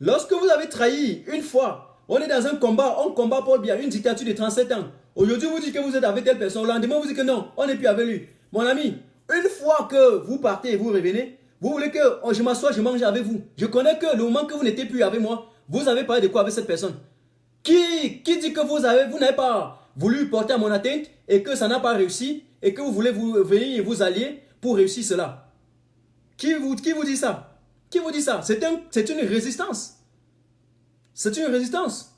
Lorsque vous avez trahi une fois, on est dans un combat, on combat pour bien une dictature de 37 ans. Aujourd'hui, vous dites que vous êtes avec telle personne. Le lendemain, vous dites que non, on n'est plus avec lui. Mon ami, une fois que vous partez et vous revenez, vous voulez que je m'assoie, je mange avec vous. Je connais que le moment que vous n'étiez plus avec moi, vous avez parlé de quoi avec cette personne? Qui dit que vous n'avez pas voulu porter à mon atteinte et que ça n'a pas réussi et que vous voulez venir vous allier pour réussir cela? Qui vous dit ça? Qui vous dit ça? C'est une résistance. C'est une résistance.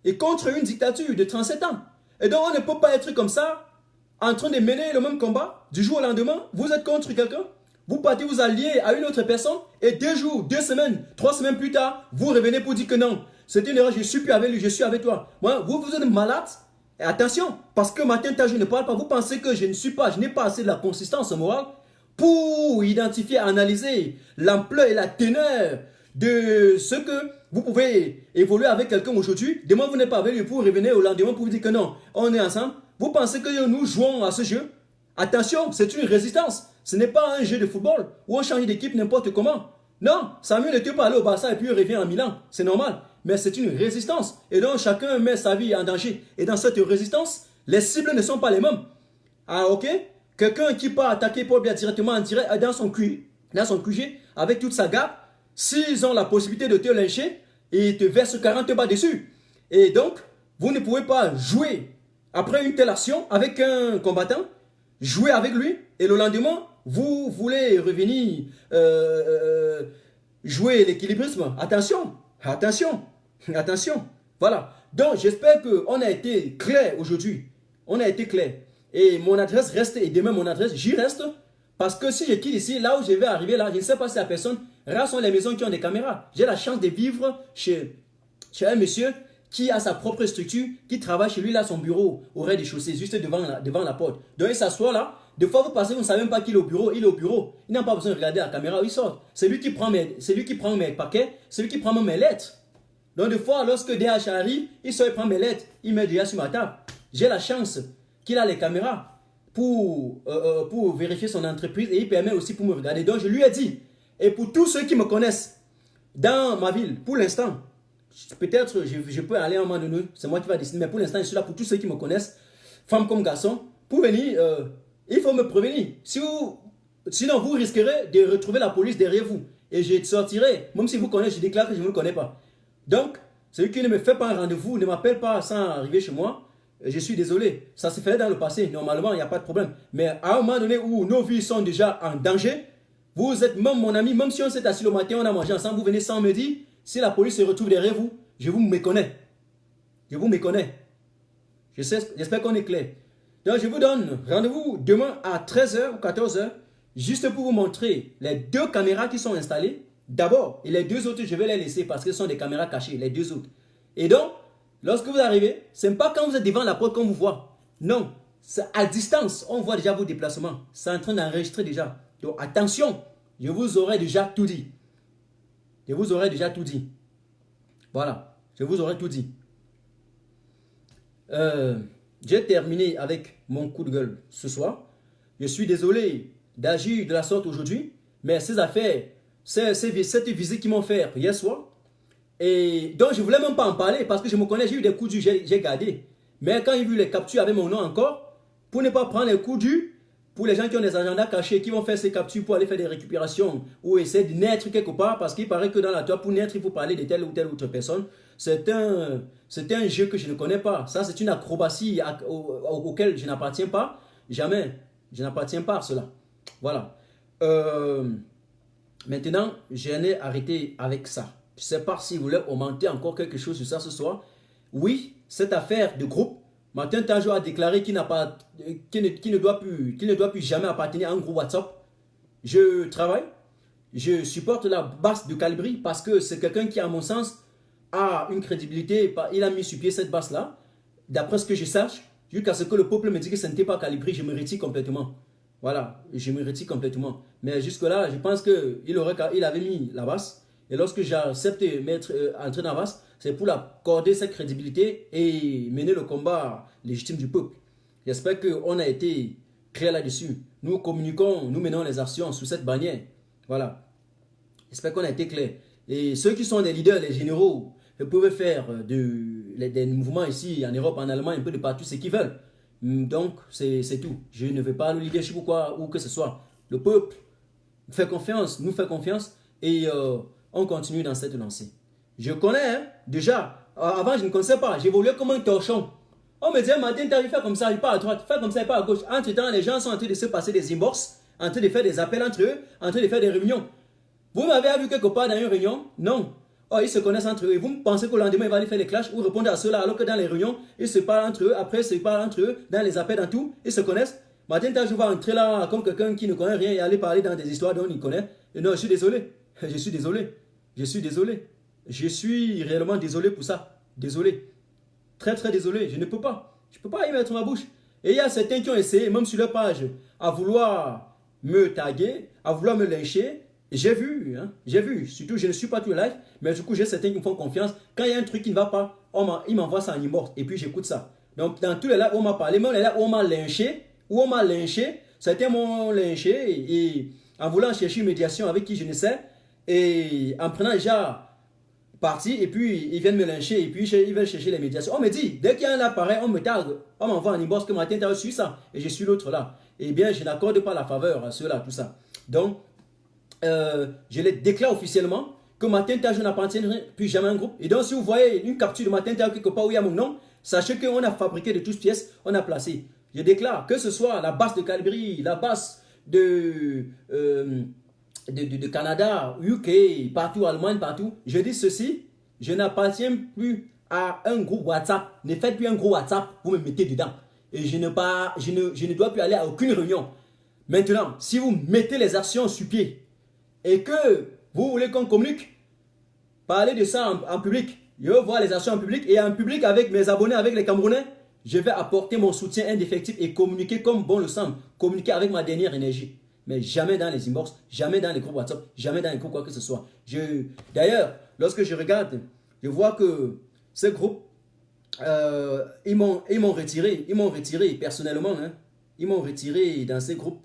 Et contre une dictature de 37 ans. Et donc on ne peut pas être comme ça, en train de mener le même combat, du jour au lendemain, vous êtes contre quelqu'un, vous partez vous allier à une autre personne, et 2 jours, 2 semaines, 3 semaines plus tard, vous revenez pour dire que non, c'est une erreur, je ne suis plus avec lui, je suis avec toi. Moi, vous êtes malade. Et attention, parce que matin, je ne parle pas, vous pensez que je n'ai pas assez de la consistance morale pour identifier, analyser l'ampleur et la teneur de ce que vous pouvez évoluer avec quelqu'un aujourd'hui. Demain, vous n'êtes pas avec lui pour revenir au lendemain pour vous dire que non, on est ensemble. Vous pensez que nous jouons à ce jeu? Attention, c'est une résistance. Ce n'est pas un jeu de football où on change d'équipe n'importe comment. Non, Samuel ne peut pas aller au Barça et puis revient en Milan. C'est normal. Mais c'est une résistance. Et donc, chacun met sa vie en danger. Et dans cette résistance, les cibles ne sont pas les mêmes. Ah, ok? Quelqu'un qui peut attaquer Paul Biya directement en direct dans son QG, avec toute sa garde, s'ils ont la possibilité de te lyncher, ils te versent 40 balles dessus. Et donc, vous ne pouvez pas jouer après une telle action avec un combattant, jouer avec lui, et le lendemain, vous voulez revenir jouer l'équilibrisme. Attention, attention, attention. Voilà. Donc, j'espère qu'on a été clair aujourd'hui. On a été clair. Et mon adresse reste, et demain mon adresse, j'y reste. Parce que si je quitte ici, là où je vais arriver, là, je ne sais pas si la personne, rares sont les maisons qui ont des caméras. J'ai la chance de vivre chez un monsieur qui a sa propre structure, qui travaille chez lui, là, son bureau au rez-de-chaussée, juste devant la porte. Donc il s'assoit là. Des fois, vous passez, vous ne savez même pas qu'il est au bureau. Il est au bureau. Il n'a pas besoin de regarder la caméra, il sort. C'est lui qui prend mes paquets, c'est lui qui prend mes lettres. Donc des fois, lorsque DH arrive, il sort, il prend mes lettres, il met déjà sur ma table. J'ai la chance qu'il a les caméras pour vérifier son entreprise et il permet aussi pour me regarder. Donc je lui ai dit, et pour tous ceux qui me connaissent dans ma ville, pour l'instant, peut-être je peux aller à un moment donné, c'est moi qui vais décider, mais pour l'instant je suis là pour tous ceux qui me connaissent, femmes comme garçons, pour venir, il faut me prévenir. Sinon vous risquerez de retrouver la police derrière vous et je sortirai, même si vous connaissez, je déclare que je ne vous connais pas. Donc, celui qui ne me fait pas un rendez-vous, ne m'appelle pas sans arriver chez moi, je suis désolé, ça se fait dans le passé, normalement il n'y a pas de problème. Mais à un moment donné où nos vies sont déjà en danger, vous êtes même mon ami, même si on s'est assis le matin, on a mangé ensemble, vous venez sans me dire, si la police se retrouve derrière vous, je vous méconnais. Je vous méconnais. J'espère qu'on est clair. Donc je vous donne rendez-vous demain à 13h ou 14h, juste pour vous montrer les 2 caméras qui sont installées. D'abord, et les 2 autres, je vais les laisser parce que ce sont des caméras cachées, les 2 autres. Et donc, lorsque vous arrivez, ce n'est pas quand vous êtes devant la porte qu'on vous voit. Non, c'est à distance, on voit déjà vos déplacements. C'est en train d'enregistrer déjà. Donc attention, je vous aurais déjà tout dit. Je vous aurais déjà tout dit. Voilà, je vous aurais tout dit. J'ai terminé avec mon coup de gueule ce soir. Je suis désolé d'agir de la sorte aujourd'hui, mais ces affaires, cette visite qu'ils m'ont fait hier soir, et donc je ne voulais même pas en parler parce que je me connais, j'ai eu des coups durs, j'ai gardé. Mais quand j'ai vu les captures avec mon nom encore, pour ne pas prendre les coups durs, pour les gens qui ont des agendas cachés, qui vont faire ces captures pour aller faire des récupérations ou essayer de naître quelque part, parce qu'il paraît que dans la toile, pour naître, il faut parler de telle ou telle autre personne. C'est un jeu que je ne connais pas. Ça, c'est une acrobatie auquel je n'appartiens pas. Jamais. Je n'appartiens pas à cela. Voilà. Maintenant, j'en ai arrêté avec ça. Je ne sais pas si vous voulez augmenter encore quelque chose sur ça ce soir. Oui, cette affaire de groupe, Martin Tajo a déclaré qu'il ne doit plus jamais appartenir à un groupe WhatsApp. Je travaille, je supporte la base de Calibri parce que c'est quelqu'un qui, à mon sens, a une crédibilité. Il a mis sur pied cette base-là. D'après ce que je sache, jusqu'à ce que le peuple me dise que ce n'était pas Calibri, je me retire complètement. Voilà, je me retire complètement. Mais jusque-là, je pense qu'il avait mis la base. Et lorsque j'accepte entrer dans la base, c'est pour accorder cette crédibilité et mener le combat légitime du peuple. J'espère qu'on a été clair là-dessus. Nous communiquons, nous menons les actions sous cette bannière. Voilà. J'espère qu'on a été clair. Et ceux qui sont des leaders, les généraux, ils peuvent faire des mouvements ici en Europe, en Allemagne, un peu de partout, ce qu'ils veulent. Donc, c'est tout. Je ne veux pas le leadership ou quoi, ou que ce soit. Le peuple fait confiance, nous fait confiance et on continue dans cette lancée. Je connais, hein, déjà, avant je ne connaissais pas, j'évoluais comme un torchon. On me disait, Martin, tu fais comme ça, il part à droite, fais comme ça, il part à gauche. Entre-temps, les gens sont en train de se passer des inbox, en train de faire des appels entre eux, en train de faire des réunions. Vous m'avez vu quelque part dans une réunion? Non. Oh, ils se connaissent entre eux. Et vous pensez qu'au lendemain, ils vont aller faire les clashs ou répondre à cela, alors que dans les réunions, ils se parlent entre eux, après, ils se parlent entre eux, dans les appels, dans tout, ils se connaissent. Martin, je vais entrer là comme quelqu'un qui ne connaît rien et aller parler dans des histoires dont il connaît. Et non, je suis désolé. Je suis désolé. Je suis désolé. Je suis réellement désolé pour ça. Désolé. Très, très désolé. Je ne peux pas. Je ne peux pas y mettre ma bouche. Et il y a certains qui ont essayé, même sur leur page, à vouloir me taguer, à vouloir me lyncher. J'ai vu, hein, j'ai vu. Surtout, je ne suis pas tout live, mais du coup, j'ai certains qui me font confiance. Quand il y a un truc qui ne va pas, ils m'envoient ça en inbox et puis j'écoute ça. Donc, dans tous les lives où on m'a parlé, même les lives où on m'a lynché, certains m'ont lynché et en voulant chercher une médiation avec qui je ne sais, et en prenant déjà parti, et puis ils viennent me lyncher, et puis ils veulent chercher les médiations. On me dit, dès qu'il y a un là pareil, on me tague, on m'envoie en inbox que Martin, tu as reçu ça, et je suis l'autre là. Eh bien, je n'accorde pas la faveur à ceux-là, tout ça. Donc, je les déclare officiellement que Martin Taj n'appartient plus jamais à un groupe. Et donc, si vous voyez une capture de Martin Taj quelque part où il y a mon nom, sachez qu'on a fabriqué de toutes pièces, on a placé. Je déclare que ce soit la base de Calgary, la base de Canada, UK, partout, Allemagne, partout. Je dis ceci, je n'appartiens plus à un groupe WhatsApp. Ne faites plus un groupe WhatsApp, vous me mettez dedans. Et je ne dois plus aller à aucune réunion. Maintenant, si vous mettez les actions sur pied et que vous voulez qu'on communique, parlez de ça en public. Je veux voir les actions en public et en public avec mes abonnés, avec les Camerounais. Je vais apporter mon soutien indéfectible et communiquer comme bon le semble. Communiquer avec ma dernière énergie. Mais jamais dans les inbox, jamais dans les groupes WhatsApp, jamais dans les groupes quoi que ce soit. D'ailleurs, lorsque je regarde, je vois que ces groupes, ils m'ont retiré personnellement. Hein. Ils m'ont retiré dans ces groupes.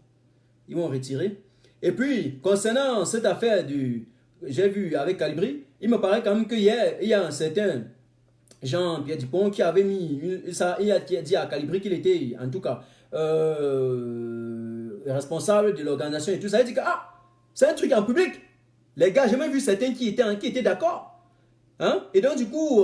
Ils m'ont retiré. Et puis, concernant cette affaire j'ai vu avec Calibri, il me paraît quand même qu'hier, il y a un certain Jean-Pierre Dupont qui avait mis, il a dit à Calibri qu'il était, en tout cas, responsable de l'organisation et tout ça. Il dit que, c'est un truc en public. Les gars, j'ai même vu certains qui étaient d'accord. Hein? Et donc, du coup,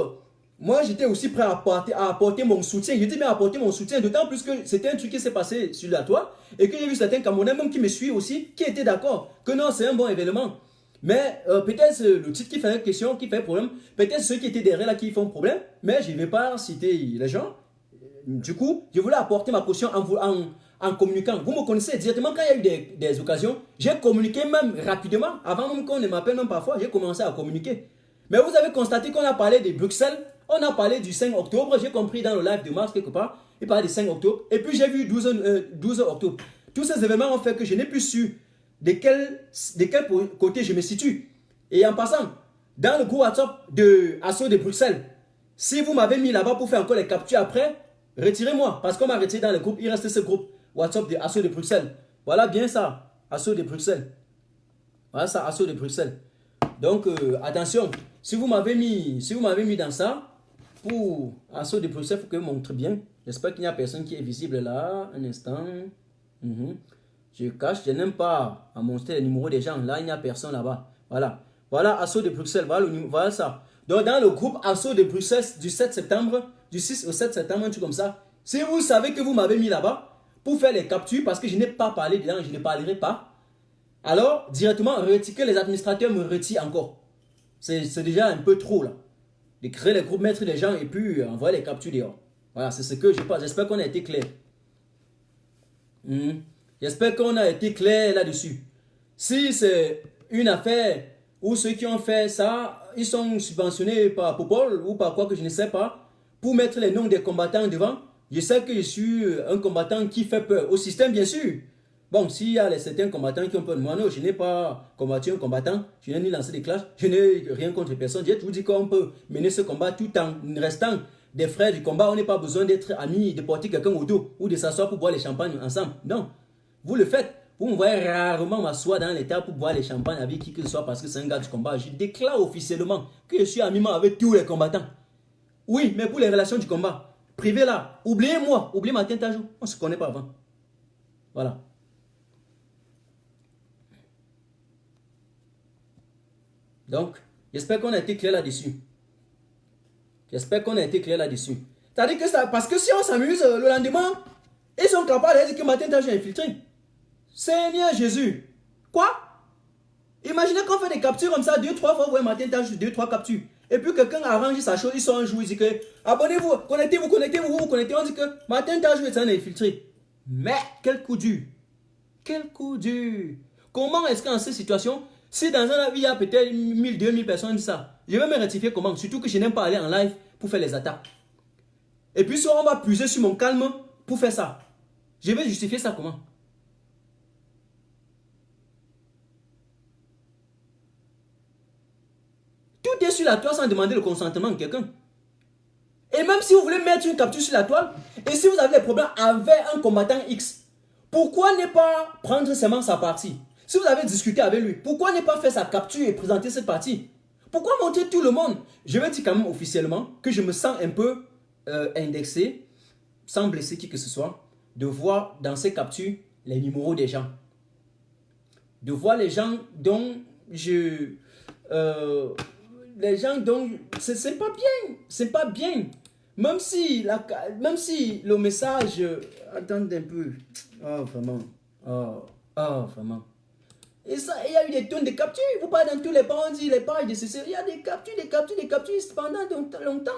moi, j'étais aussi prêt à apporter mon soutien. J'ai dit, mais apporter mon soutien, d'autant plus que c'était un truc qui s'est passé sur la toile et que j'ai vu certains Camerounais, même qui me suivent aussi, qui étaient d'accord que non, c'est un bon événement. Mais peut-être le titre qui fait question, qui fait problème, peut-être ceux qui étaient derrière là qui font problème, mais je ne vais pas citer les gens. Du coup, je voulais apporter ma caution en communiquant. Vous me connaissez directement quand il y a eu des occasions, j'ai communiqué même rapidement, avant même qu'on ne m'appelle même parfois, j'ai commencé à communiquer. Mais vous avez constaté qu'on a parlé de Bruxelles, on a parlé du 5 octobre, j'ai compris dans le live de mars quelque part, il parlait du 5 octobre, et puis j'ai vu 12 octobre. Tous ces événements ont fait que je n'ai plus su de quel côté je me situe. Et en passant, dans le groupe WhatsApp de Assaut de Bruxelles, si vous m'avez mis là-bas pour faire encore les captures après, retirez-moi, parce qu'on m'a retiré dans le groupe, il reste ce groupe WhatsApp de Assaut de Bruxelles. Voilà bien ça, Assaut de Bruxelles. Voilà ça, Assaut de Bruxelles. Donc, attention, si vous m'avez mis dans ça, pour Assaut de Bruxelles, il faut que je montre bien. J'espère qu'il n'y a personne qui est visible là. Un instant. Je cache, je n'aime pas à montrer les numéros des gens. Là, il n'y a personne là-bas. Voilà. Voilà, Assaut de Bruxelles. Voilà ça. Donc, dans le groupe Assaut de Bruxelles du 7 septembre, du 6 au 7 septembre, un truc comme ça. Si vous savez que vous m'avez mis là-bas pour faire les captures, parce que je n'ai pas parlé dedans, je ne parlerai pas, alors, directement, que les administrateurs me retirent encore. C'est déjà un peu trop, là. De créer les groupes, mettre les gens et puis envoyer les captures dehors. Voilà, c'est ce que je pense. J'espère qu'on a été clair. J'espère qu'on a été clair là-dessus. Si c'est une affaire où ceux qui ont fait ça, ils sont subventionnés par Popol ou par quoi que je ne sais pas, pour mettre les noms des combattants devant, je sais que je suis un combattant qui fait peur au système, bien sûr. Bon, s'il y a certains combattants qui ont peur de moi, non, je n'ai pas combattu un combattant, je n'ai ni lancé des clashs, je n'ai rien contre personne. J'ai toujours dit qu'on peut mener ce combat tout en restant des frères du combat. On n'a pas besoin d'être amis, de porter quelqu'un au dos ou de s'asseoir pour boire les champagnes ensemble. Non, vous le faites. Vous me voyez rarement m'asseoir dans l'état pour boire les champagnes avec qui que ce soit parce que c'est un gars du combat. Je déclare officiellement que je suis amiment avec tous les combattants. Oui, mais pour les relations du combat, privé là, oubliez-moi, oubliez Martin Tajou. On ne se connaît pas avant. Voilà. Donc, j'espère qu'on a été clair là-dessus. J'espère qu'on a été clair là-dessus. C'est-à-dire que ça, parce que si on s'amuse le lendemain, ils sont capables de dire que Martin Tajou est infiltré. Seigneur Jésus. Quoi? Imaginez qu'on fait des captures comme ça, 2-3 fois, vous voyez Martin Tajou, 2-3 captures. Et puis quelqu'un arrange sa chose, ils sont un jour, il dit que abonnez-vous, connectez-vous, connectez-vous, connectez-vous. On dit que Martin Tajou est un infiltré. Mais quel coup dur. Quel coup dur. Comment est-ce qu'en cette situation, si dans un avis il y a peut-être 1000, 2000 personnes disent ça, je vais me rectifier comment? Surtout que je n'aime pas aller en live pour faire les attaques. Et puis si on va puiser sur mon calme pour faire ça, je vais justifier ça comment? Tout est sur la toile sans demander le consentement de quelqu'un. Et même si vous voulez mettre une capture sur la toile, et si vous avez des problèmes avec un combattant X, pourquoi ne pas prendre seulement sa partie? Si vous avez discuté avec lui, pourquoi ne pas faire sa capture et présenter cette partie? Pourquoi montrer tout le monde? Je vais dire quand même officiellement que je me sens un peu indexé, sans blesser qui que ce soit, de voir dans ces captures les numéros des gens. De voir les gens dont je... les gens dont... C'est pas bien. C'est pas bien. Même si le message... attendez un peu. Oh, vraiment. Oh, vraiment. Et ça, il y a eu des tonnes de captures. Vous parlez dans tous les pages, les pages de ceci. Il y a des captures pendant longtemps.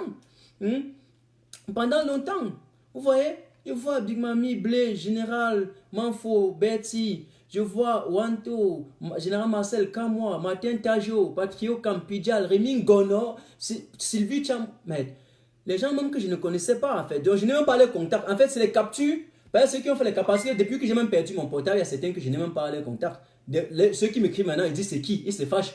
Pendant longtemps. Vous voyez? Je vois Big Mami, Blé, Général, Manfo, Betty. Je vois Wanto, Général Marcel Kamoa, Martin Tajo, Patrio Campidjal, Rémi Gono, Sylvie Cham. Mais les gens même que je ne connaissais pas en fait. Donc je n'ai même pas les contacts. En fait, c'est les captures. Parce que ceux qui ont fait les capacités, depuis que j'ai même perdu mon portable, il y a certains que je n'ai même pas les contacts. Ceux qui m'écrivent maintenant, ils disent c'est qui? Ils se fâchent.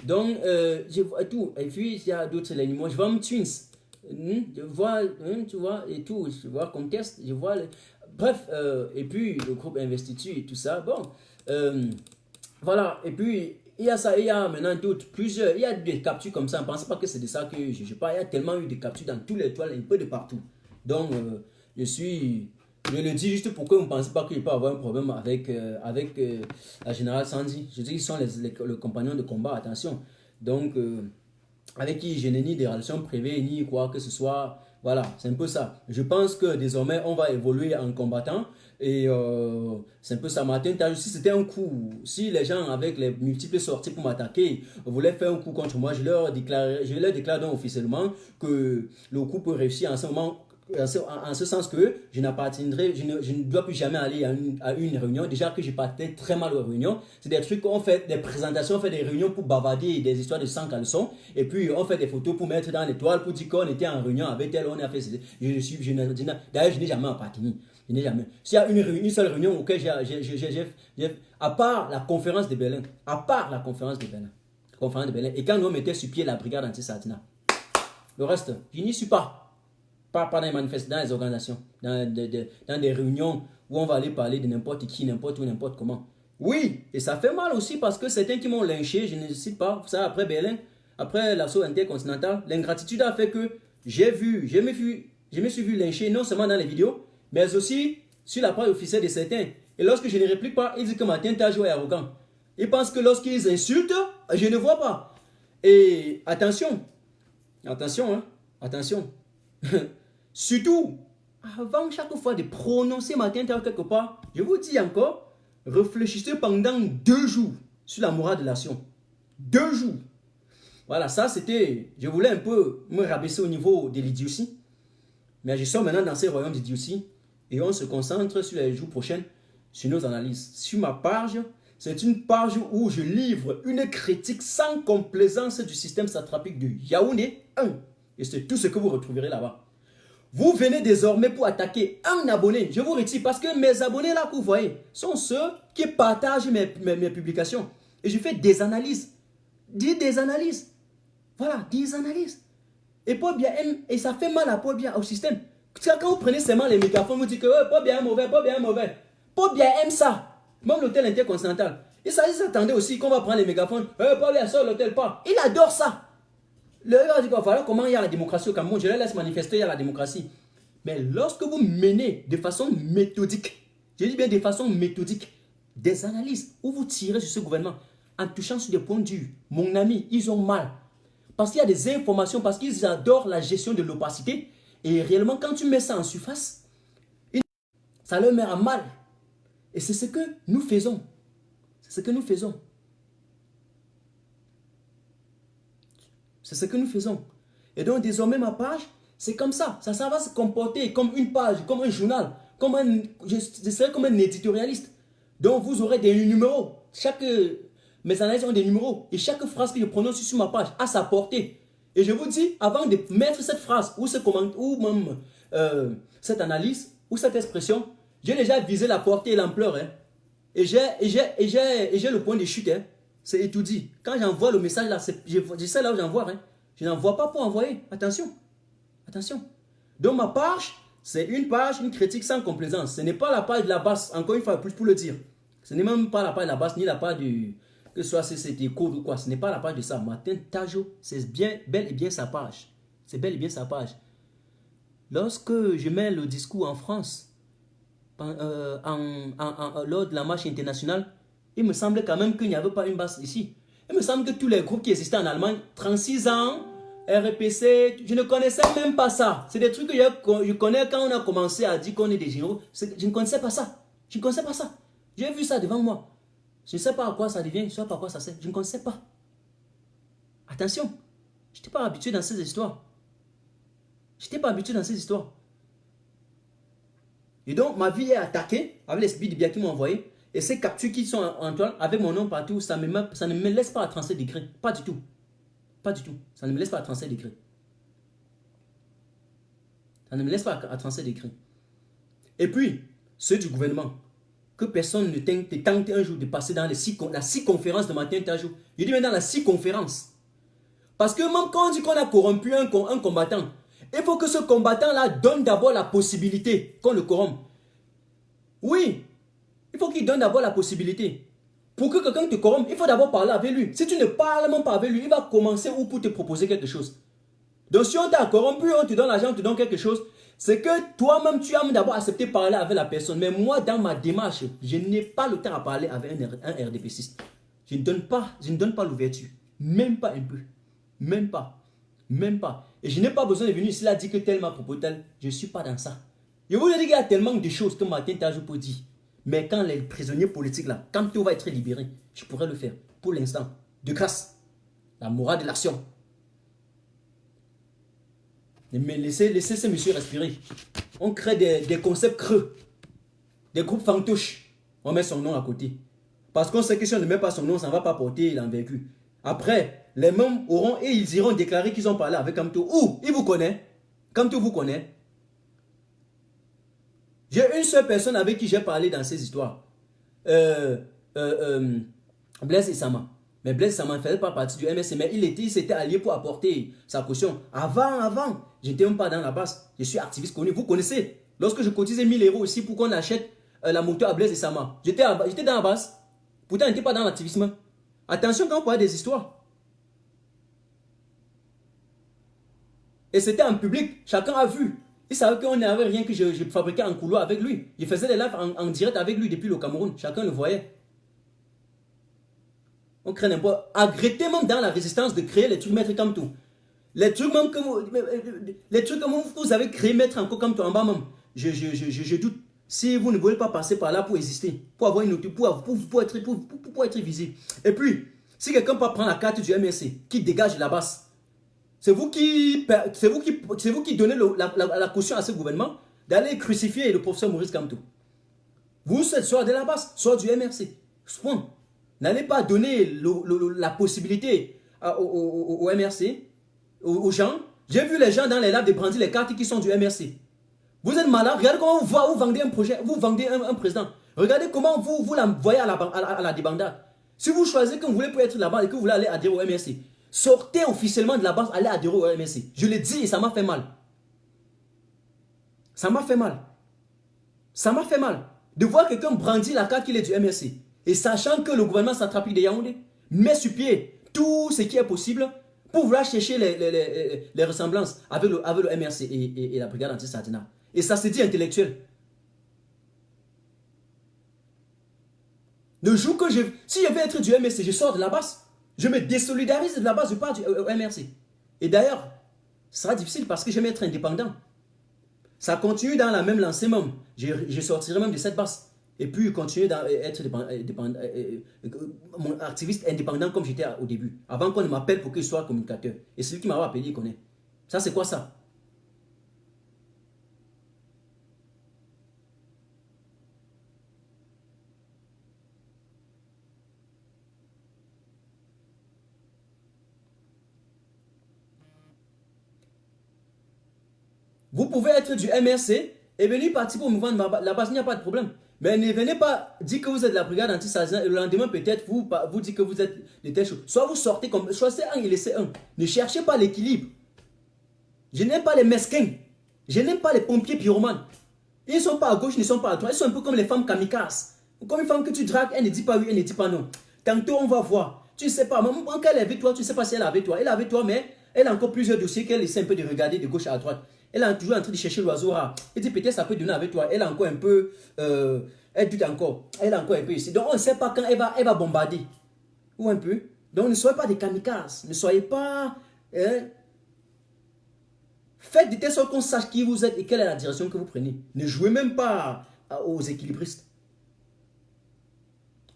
Donc, je vois tout. Et puis, il y a d'autres animaux. Je vois Twins. Je vois, tu vois, et tout. Je vois Contest. Je vois. Bref, et puis le groupe Investiture et tout ça. Bon, voilà. Et puis, il y a ça, il y a maintenant d'autres, plusieurs. Il y a des captures comme ça. Ne pensez pas que c'est de ça que je sais pas. Il y a tellement eu de captures dans tous les toiles, un peu de partout. Donc, je le dis juste pour que vous ne pensez pas qu'il peut avoir un problème avec la générale Sandy. Je dis qu'ils sont les compagnons de combat, attention. Donc, avec qui je n'ai ni des relations privées, ni quoi que ce soit. Voilà, c'est un peu ça. Je pense que désormais, on va évoluer en combattant. Et c'est un peu ça. Martin Tajou, si c'était un coup, si les gens avec les multiples sorties pour m'attaquer voulaient faire un coup contre moi, je leur déclare donc officiellement que le coup peut réussir en ce moment. En ce sens que je n'appartiendrai, je ne dois plus jamais aller à une réunion. Déjà que je partais très mal aux réunions. C'est des trucs qu'on fait, des présentations, on fait des réunions pour bavarder des histoires de 100 caleçons. Et puis on fait des photos pour mettre dans l'étoile pour dire qu'on était en réunion avec elle, on a fait. D'ailleurs, je n'ai jamais appartenu. Je n'ai jamais. S'il y a une seule réunion auquel à part la conférence de Berlin, et quand nous mettions sur pied la brigade anti-Satina, le reste, je n'y suis pas. Pas dans les manifestations, dans les organisations, dans des réunions où on va aller parler de n'importe qui, n'importe où, n'importe comment. Oui, et ça fait mal aussi parce que certains qui m'ont lynché, je ne cite pas, ça après Berlin, après l'assaut intercontinental, l'ingratitude a fait que je me suis vu lyncher non seulement dans les vidéos, mais aussi sur la page officielle de certains. Et lorsque je ne réplique pas, ils disent que Martin Tajou est arrogant. Ils pensent que lorsqu'ils insultent, je ne vois pas. Et attention, attention. Surtout, avant chaque fois de prononcer Martin Tajou quelque part, je vous dis encore, réfléchissez pendant 2 jours sur la morale de l'action. 2 jours. Voilà, ça c'était, je voulais un peu me rabaisser au niveau de l'idiotie. Mais je suis maintenant dans ces royaumes d'idiotie et on se concentre sur les jours prochains sur nos analyses. Sur ma page, c'est une page où je livre une critique sans complaisance du système satrapique de Yaoundé 1. Et c'est tout ce que vous retrouverez là-bas. Vous venez désormais pour attaquer un abonné. Je vous retire parce que mes abonnés là que vous voyez sont ceux qui partagent mes publications. Et je fais des analyses. Des analyses. Voilà, des analyses. Et Paul Biya aime, et ça fait mal à Paul Biya au système. Quand vous prenez seulement les mégaphones, vous dites que oh, Paul Biya est mauvais, Paul Biya est mauvais. Paul Biya aime ça. Même l'hôtel intercontinental. Il s'attendait aussi qu'on va prendre les mégaphones. Paul Biya sort l'hôtel pas. Il adore ça. Le gars dit voilà comment il y a la démocratie au Cameroun. Je les laisse manifester, il y a la démocratie. Mais lorsque vous menez de façon méthodique, je dis bien de façon méthodique, des analyses où vous tirez sur ce gouvernement en touchant sur des points durs, mon ami, ils ont mal. Parce qu'il y a des informations, parce qu'ils adorent la gestion de l'opacité. Et réellement, quand tu mets ça en surface, ça leur met à mal. Et c'est ce que nous faisons. C'est ce que nous faisons. C'est ce que nous faisons. Et donc, désormais, ma page, c'est comme ça. Ça va se comporter comme une page, comme un journal, je serai comme un éditorialiste. Donc, vous aurez des numéros. Mes analyses ont des numéros. Et chaque phrase que je prononce sur ma page a sa portée. Et je vous dis, avant de mettre cette phrase, ou ce comment, ou même cette analyse, ou cette expression, j'ai déjà visé la portée et l'ampleur. Hein. Et j'ai le point de chute. Hein. C'est étudié. Quand j'envoie le message là, je sais là où j'envoie. Hein. Je n'envoie pas pour envoyer. Attention. Attention. Donc ma page, c'est une page, une critique sans complaisance. Ce n'est pas la page de la base, encore une fois, plus pour le dire. Ce n'est même pas la page de la base, ni la page du... Que ce soit CCT, code ou quoi. Ce n'est pas la page de ça. Martin Tajo, c'est bel et bien sa page. C'est bel et bien sa page. Lorsque je mets le discours en France, lors de la marche internationale, il me semblait quand même qu'il n'y avait pas une base ici. Il me semble que tous les groupes qui existaient en Allemagne, 36 ans, RPC, je ne connaissais même pas ça. C'est des trucs que je connais quand on a commencé à dire qu'on est des généraux. Je ne connaissais pas ça. Je ne connaissais pas ça. J'ai vu ça devant moi. Je ne sais pas à quoi ça devient, je ne sais pas à quoi ça sert. Je ne connaissais pas. Attention, je n'étais pas habitué dans ces histoires. Je n'étais pas habitué dans ces histoires. Et donc, ma vie est attaquée avec les speed bien qui m'ont envoyé. Et ces captures qui sont en toile, avec mon nom partout, ça ne me laisse pas à 37 degrés. Pas du tout. Pas du tout. Ça ne me laisse pas à 37 degrés. Ça ne me laisse pas à 37 degrés. Et puis, ceux du gouvernement, que personne ne tente un jour de passer dans la 6 conférences de Martin Tajo. Je dis maintenant la 6 conférences. Parce que même quand on dit qu'on a corrompu un combattant, il faut que ce combattant-là donne d'abord la possibilité qu'on le corrompe. Oui, il faut qu'il donne d'abord la possibilité. Pour que quelqu'un te corrompe, il faut d'abord parler avec lui. Si tu ne parles même pas avec lui, il va commencer ou pour te proposer quelque chose. Donc si on t'a corrompu, on te donne l'argent, on te donne quelque chose, c'est que toi-même, tu as d'abord accepté de parler avec la personne. Mais moi, dans ma démarche, je n'ai pas le temps à parler avec un RDPCiste. Je ne donne pas l'ouverture. Même pas un peu. Même pas. Même pas. Et je n'ai pas besoin de venir ici là dire que tel m'a proposé tel. Je ne suis pas dans ça. Je vous dis qu'il y a tellement de choses que Martin Tajo peut dire. Mais quand les prisonniers politiques là, quand tout va être libéré, je pourrais le faire. Pour l'instant. De grâce. La morale de l'action. Mais laissez ces messieurs respirer. On crée des concepts creux. Des groupes fantôches. On met son nom à côté. Parce qu'on sait que si on ne met pas son nom, ça ne va pas porter l'envergure. Après, les mêmes auront et ils iront déclarer qu'ils ont parlé avec Kamto. Ou il vous connaît. Kamto vous connaît. J'ai une seule personne avec qui j'ai parlé dans ces histoires. Blaise Issama. Mais Blaise Issama ne faisait pas partie du MSC, mais il s'était allié pour apporter sa caution. Avant, je n'étais même pas dans la base. Je suis activiste connu. Vous connaissez. Lorsque je cotisais 1000 € ici pour qu'on achète la moto à Blaise Issama, j'étais dans la base. Pourtant, je n'étais pas dans l'activisme. Attention quand on parle des histoires. Et c'était en public. Chacun a vu. Il savait qu'on n'avait rien que je fabriquais en couloir avec lui. Je faisais des lives en direct avec lui depuis le Cameroun. Chacun le voyait. On crée n'importe. Arrêtez même dans la résistance de créer les trucs maîtres comme tout. Les trucs même que vous avez créé maître encore comme tout en bas même. Je doute. Si vous ne voulez pas passer par là pour exister, pour avoir une autre, pour être visible. Et puis, si quelqu'un peut prendre la carte du MRC, qui dégage la base, c'est vous qui donnez la caution à ce gouvernement d'aller crucifier le professeur Maurice Kamto. Vous êtes soit de la base, soit du MRC. N'allez pas donner la possibilité au MRC, aux gens, J'ai vu les gens dans les labs de brandir les cartes qui sont du MRC. Vous êtes malade. Regardez comment vous vendez un projet, vous vendez un président. Regardez comment vous la voyez à la débandade. Si vous choisissez que vous voulez être là-bas et que vous voulez aller adhérer au MRC, sortez officiellement de la base, allez adhérer au MRC. Je le dis et ça m'a fait mal. Ça m'a fait mal. Ça m'a fait mal de voir quelqu'un brandir la carte qu'il est du MRC. Et sachant que le gouvernement centrafricain de Yaoundé met sur pied tout ce qui est possible pour vouloir chercher les ressemblances avec le MRC et la brigade anti-Sardina. Et ça se dit intellectuel. Le jour que si je vais être du MRC, je sors de la base. Je me désolidarise de la base, je pars du MRC. Et d'ailleurs, ça sera difficile parce que je vais être indépendant. Ça continue dans la même lancée même. Je sortirai même de cette base. Et puis continuer à être mon activiste indépendant comme j'étais au début. Avant qu'on ne m'appelle pour que je sois communicateur. Et celui qui m'a appelé, il connaît. Ça, c'est quoi ça? Vous pouvez être du MRC et venir participer au mouvement de la base, il n'y a pas de problème. Mais ne venez pas dire que vous êtes de la brigade anti-Sardina et le lendemain peut-être vous dites que vous êtes de telle chose. Soit vous sortez comme, choisissez un et laissez un. Ne cherchez pas l'équilibre. Je n'aime pas les mesquins. Je n'aime pas les pompiers pyromanes. Ils ne sont pas à gauche, ils ne sont pas à droite. Ils sont un peu comme les femmes kamikazes. Comme une femme que tu dragues, elle ne dit pas oui, elle ne dit pas non. Tantôt on va voir. Tu ne sais pas, même quand elle est avec toi, tu ne sais pas si elle est avec toi. Elle est avec toi, mais elle a encore plusieurs dossiers qu'elle essaie un peu de regarder de gauche à droite. Elle est toujours en train de chercher l'oiseau rare. Elle dit peut-être ça peut donner avec toi. Elle a encore un peu... elle doute encore. Elle a encore un peu ici. Donc on ne sait pas quand elle va bombarder. Ou un peu. Donc ne soyez pas des kamikazes. Ne soyez pas... faites de telle sorte qu'on sache qui vous êtes et quelle est la direction que vous prenez. Ne jouez même pas aux équilibristes.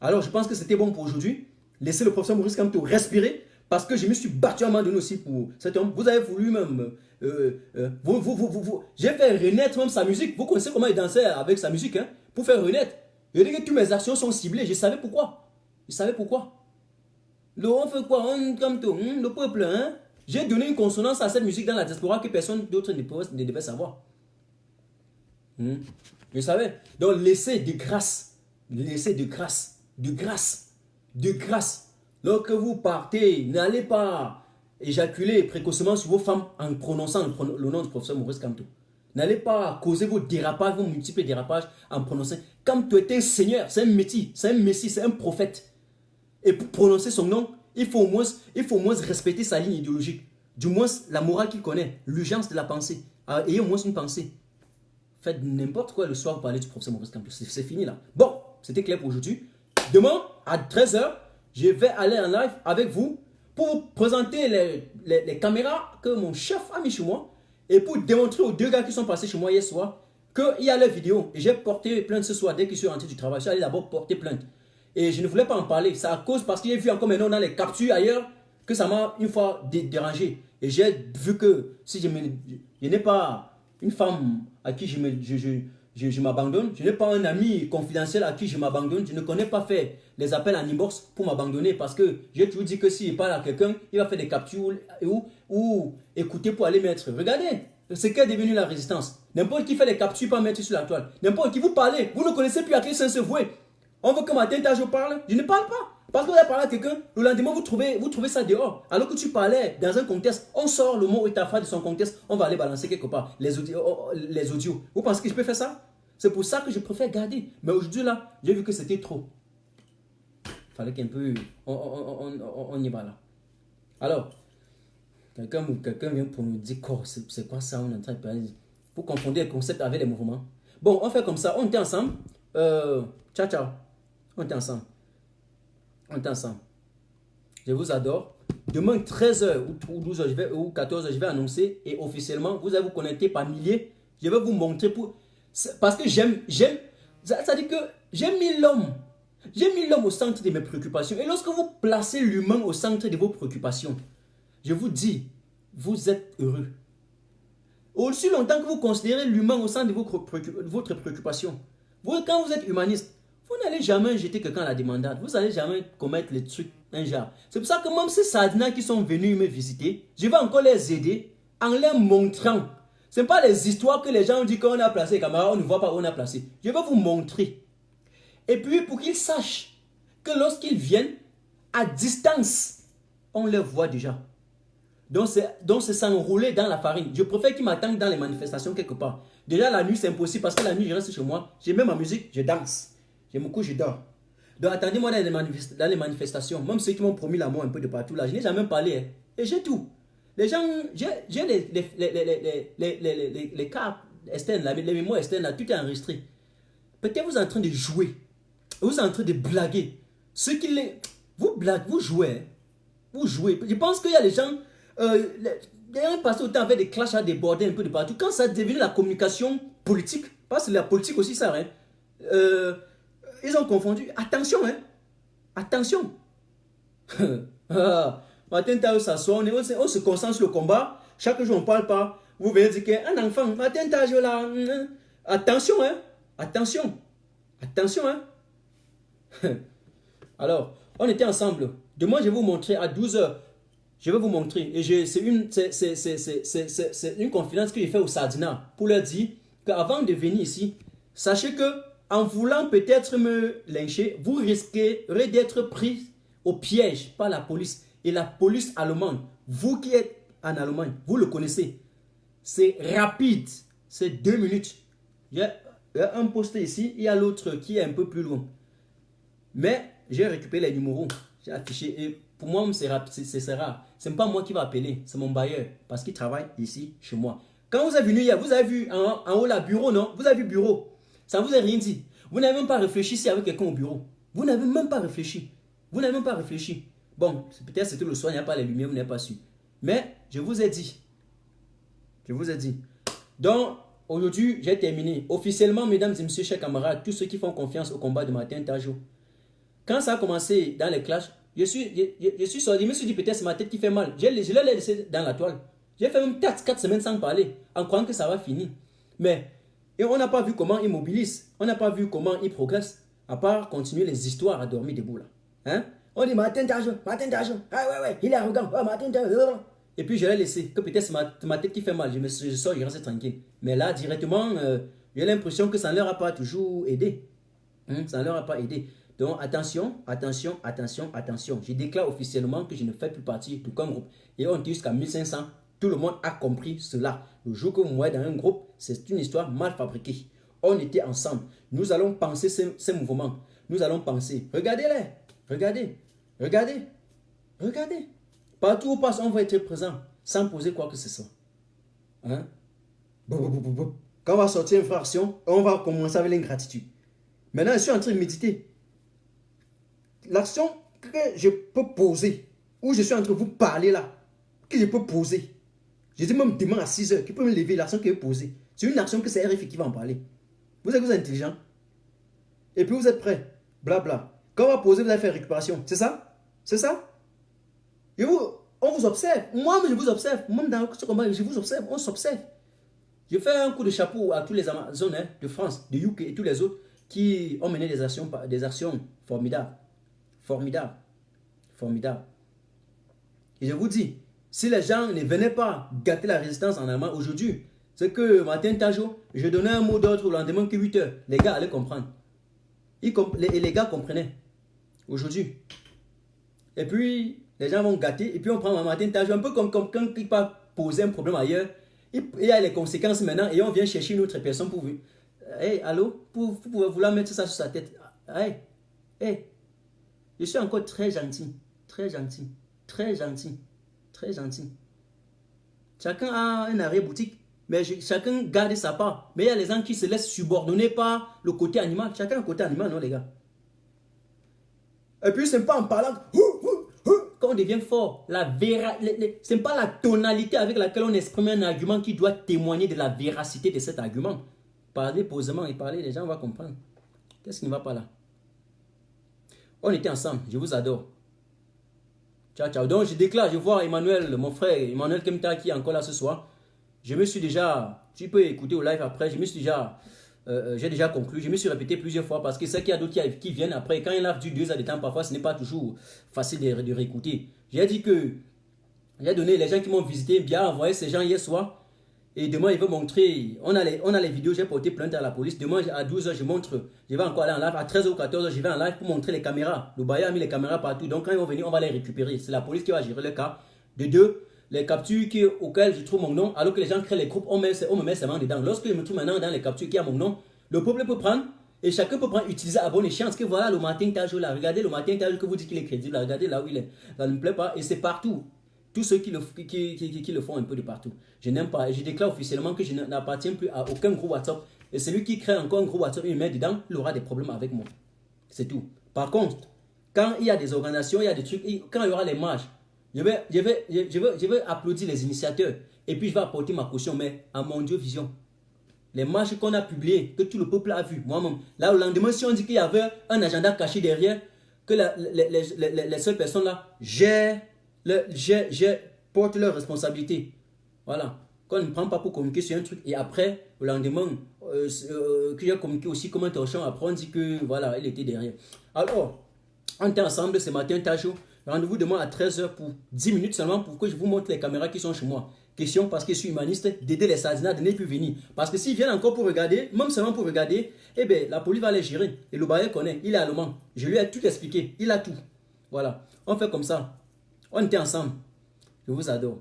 Alors je pense que c'était bon pour aujourd'hui. Laissez le professeur Maurice Kamto respirer. Parce que je me suis battu à un moment donné aussi pour cet homme. Vous avez voulu même... j'ai fait renaître même sa musique. Vous connaissez comment il dansait avec sa musique, hein? Pour faire renaître. Je dis que toutes mes actions sont ciblées. Je savais pourquoi. Je savais pourquoi. On fait quoi? Comme tout, le peuple, hein? J'ai donné une consonance à cette musique dans la diaspora que personne d'autre ne devait savoir. Je savais. Donc laissez de grâce. Laissez de grâce. De grâce. De grâce. Lorsque vous partez, n'allez pas éjaculer précocement sur vos femmes en prononçant le nom du professeur Maurice Kamto. N'allez pas causer vos dérapages, vos multiples dérapages en prononçant. Kamto est un seigneur, c'est un messie, c'est un prophète. Et pour prononcer son nom, il faut au moins respecter sa ligne idéologique. Du moins la morale qu'il connaît, l'urgence de la pensée. Alors, ayez au moins une pensée. Faites n'importe quoi le soir, vous parlez du professeur Maurice Kamto. C'est fini là. Bon, c'était clair pour aujourd'hui. Demain, à 13 h, je vais aller en live avec vous pour vous présenter les caméras que mon chef a mis chez moi et pour démontrer aux deux gars qui sont passés chez moi hier soir qu'il y a leur vidéo. Et j'ai porté plainte ce soir dès qu'ils sont rentrés du travail. Je suis allé d'abord porter plainte. Et je ne voulais pas en parler. C'est à cause parce que j'ai vu encore maintenant dans les captures ailleurs que ça m'a une fois dérangé. Et j'ai vu que si je n'ai pas une femme à qui je m'abandonne. Je n'ai pas un ami confidentiel à qui je m'abandonne. Je ne connais pas faire les appels en inbox pour m'abandonner parce que j'ai toujours dit que s'il parle à quelqu'un, il va faire des captures ou écouter pour aller mettre. Regardez ce qu'est devenu la résistance. N'importe qui fait des captures pour mettre sur la toile. N'importe qui vous parlez. Vous ne connaissez plus à qui se vouer. On veut que matin, je parle. Je ne parle pas. Parce que vous avez parlé à quelqu'un, le lendemain, vous trouvez ça dehors. Alors que tu parlais dans un contexte, on sort le mot Itafa de son contexte, on va aller balancer quelque part les audios. Vous pensez que je peux faire ça? C'est pour ça que je préfère garder. Mais aujourd'hui, là, j'ai vu que c'était trop. Il fallait qu'un peu, on y va là. Alors, quelqu'un vient pour nous dire, oh, c'est quoi ça? On est en train de parler. Vous confondez les concepts avec les mouvements. Bon, on fait comme ça, on était ensemble. Ciao, ciao. On était ensemble. On est ensemble. Je vous adore. Demain, 13h ou 12h ou 14h, je vais annoncer et officiellement, vous allez vous connecter par milliers. Je vais vous montrer parce que j'aime. Ça dit que j'ai mis l'homme. J'ai mis l'homme au centre de mes préoccupations. Et lorsque vous placez l'humain au centre de vos préoccupations, je vous dis, vous êtes heureux. Aussi longtemps que vous considérez l'humain au centre de votre préoccupation, quand vous êtes humaniste, vous n'allez jamais jeter quelqu'un à la demandade. Vous n'allez jamais commettre les trucs un genre. C'est pour ça que même ces Sardinats qui sont venus me visiter, je vais encore les aider en les montrant. Ce n'est pas les histoires que les gens disent qu'on a placé, camarades, on ne voit pas où on a placé. Je vais vous montrer. Et puis pour qu'ils sachent que lorsqu'ils viennent, à distance, on les voit déjà. Donc c'est s'enrouler dans la farine. Je préfère qu'ils m'attendent dans les manifestations quelque part. Déjà la nuit c'est impossible parce que la nuit je reste chez moi. J'ai même ma musique, je danse. Je me couche, je dors. Donc attendez-moi dans les manifestations. Même ceux qui m'ont promis l'amour un peu de partout là. Je n'ai jamais parlé. Hein. Et j'ai tout. Les gens, j'ai les cartes externes, les mémoires externes là, tout est enregistré. Peut-être vous êtes en train de jouer. Vous êtes en train de blaguer. Ceux qui les... Vous blaguez, vous jouez. Hein. Vous jouez. Je pense qu'il y a des gens... les gens passent autant avec des clashs à déborder un peu de partout. Quand ça devient la communication politique, parce que la politique aussi ça, hein, ils ont confondu. Attention, hein. Attention. Matin, t'as s'asseoir, on se concentre sur le combat. Chaque jour, on ne parle pas. Vous venez dire qu'un enfant, matin, t'as là. Attention, hein. Attention. Attention, hein. Alors, on était ensemble. Demain, je vais vous montrer à 12 h. Je vais vous montrer. Et c'est une confidence que j'ai fait au Sardina pour leur dire qu'avant de venir ici, sachez que en voulant peut-être me lyncher, vous risquerez d'être pris au piège par la police. Et la police allemande, vous qui êtes en Allemagne, vous le connaissez. C'est rapide. C'est 2 minutes. Il y a un poste ici, il y a l'autre qui est un peu plus loin. Mais j'ai récupéré les numéros. J'ai affiché. Et pour moi, c'est rare. Ce n'est pas moi qui va appeler, c'est mon bailleur. Parce qu'il travaille ici, chez moi. Quand vous êtes venu hier, vous avez vu en haut là, bureau, non? Vous avez vu bureau. Ça ne vous a rien dit. Vous n'avez même pas réfléchi s'il y avait quelqu'un au bureau. Vous n'avez même pas réfléchi. Vous n'avez même pas réfléchi. Bon, peut-être c'était le soir, il n'y a pas les lumières, vous n'avez pas su. Mais je vous ai dit. Je vous ai dit. Donc, aujourd'hui, j'ai terminé. Officiellement, mesdames et messieurs, chers camarades, tous ceux qui font confiance au combat de Martin Tajo. Quand ça a commencé dans les clashs, je suis sorti, je me suis dit peut-être c'est ma tête qui fait mal. Je l'ai laissé dans la toile. J'ai fait même 4 semaines sans parler, en croyant que ça va finir. Mais et on n'a pas vu comment il mobilise, on n'a pas vu comment il progresse, à part continuer les histoires à dormir debout là. Hein? On dit Martin Tajo, ah ouais, il est arrogant, oh, Martin Tajo. Et puis je l'ai laissé, que peut-être c'est ma tête qui fait mal, je sors, je reste tranquille. Mais là, directement, j'ai l'impression que ça ne leur a pas toujours aidé. Ça ne leur a pas aidé. Donc attention, attention, attention, attention. Je déclare officiellement que je ne fais plus partie du groupe. Et on dit jusqu'à 1500. Tout le monde a compris cela. Le jour que vous voyez dans un groupe, c'est une histoire mal fabriquée. On était ensemble. Nous allons penser ces mouvements. Nous allons penser. Regardez-les. Regardez. Regardez. Regardez. Partout où on passe, on va être présent. Sans poser quoi que ce soit. Hein? Quand on va sortir une fraction, on va commencer avec l'ingratitude. Maintenant, je suis en train de méditer. L'action que je peux poser, où je suis en train de vous parler là, que je peux poser. Je dis même demain à 6 h, qui peut me lever, l'action que je peux poser. C'est une action que c'est RFI qui va en parler. Vous êtes intelligent. Et puis vous êtes prêts. Blabla. Quand on va poser, vous allez faire récupération. C'est ça? C'est ça? Et on vous observe. Moi, je vous observe. Même dans ce combat, je vous observe. On s'observe. Je fais un coup de chapeau à tous les Amazones de France, de UK et tous les autres qui ont mené des actions formidables. Formidable. Formidable. Et je vous dis, si les gens ne venaient pas gâter la résistance en Allemagne aujourd'hui, c'est que Martin Tajo, je donnais un mot d'ordre au lendemain que 8 h. Les gars allaient comprendre. Et les gars comprenaient. Aujourd'hui. Et puis, les gens vont gâter. Et puis, on prend Martin Tajo, un peu comme quand il va poser un problème ailleurs. Il y a les conséquences maintenant et on vient chercher une autre personne pour vous. Hey, allô? Vous pouvez vouloir mettre ça sur sa tête. Hey, hey. Je suis encore très gentil, très gentil, très gentil, très gentil. Chacun a un arrière-boutique, mais chacun garde sa part. Mais il y a les gens qui se laissent subordonner par le côté animal. Chacun a un côté animal, non les gars? Et puis c'est pas en parlant quand on devient fort. Ce n'est pas la tonalité avec laquelle on exprime un argument qui doit témoigner de la véracité de cet argument. Parler posément et parler, les gens vont comprendre. Qu'est-ce qui ne va pas là? On était ensemble, je vous adore. Ciao, ciao. Donc je déclare, je vois Emmanuel, mon frère, Emmanuel Kemta qui est encore là ce soir. Je me suis déjà, tu peux écouter au live après, je me suis déjà, j'ai déjà conclu. Je me suis répété plusieurs fois parce que c'est qu'il y a d'autres qui viennent après. Quand il a du 2 heures de temps, parfois ce n'est pas toujours facile de réécouter. J'ai dit que J'ai donné les gens qui m'ont visité, bien envoyé ces gens hier soir. Et demain, il veut montrer, on a les vidéos, j'ai porté plainte à la police. Demain, à 12h, je vais encore aller en live. À 13h ou 14h, je vais en live pour montrer les caméras. Le bailleur a mis les caméras partout. Donc, quand ils vont venir, on va les récupérer. C'est la police qui va gérer le cas. De deux, les captures auxquelles je trouve mon nom, alors que les gens créent les groupes, on me met seulement dedans. Lorsque je me trouve maintenant dans les captures qui a mon nom, le peuple peut prendre et chacun peut prendre, utiliser à bonne échéance. Que voilà, le matin, Tajo là. Regardez le matin, Tajo que vous dites qu'il est crédible. Regardez là où il est. Ça ne me plaît pas et c'est partout. Tous ceux qui le font un peu de partout. Je n'aime pas. Et je déclare officiellement que je n'appartiens plus à aucun groupe WhatsApp. Et celui qui crée encore un groupe WhatsApp et me met dedans, il aura des problèmes avec moi. C'est tout. Par contre, quand il y a des organisations, il y a des trucs, quand il y aura les marches, je vais applaudir les initiateurs. Et puis je vais apporter ma caution, mais à mon Dieu vision. Les marches qu'on a publiées, que tout le peuple a vu, moi-même. Là, au lendemain, si on dit qu'il y avait un agenda caché derrière, que les seules personnes là portent leurs responsabilités. Voilà. Qu'on ne prend pas pour communiquer sur un truc et après, le lendemain, qu'il a communiqué aussi comme un torchon, après on dit que voilà, il était derrière. Alors, on était ensemble ce matin, Tajo. Rendez-vous demain à 13h pour 10 minutes seulement pour que je vous montre les caméras qui sont chez moi. Question parce que je suis humaniste, d'aider les sardinats de ne plus venir. Parce que s'ils viennent encore pour regarder, même seulement pour regarder, eh bien, la police va les gérer. Et le bailleur connaît, il est allemand. Je lui ai tout expliqué, il a tout. Voilà, on fait comme ça. On était ensemble. Je vous adore.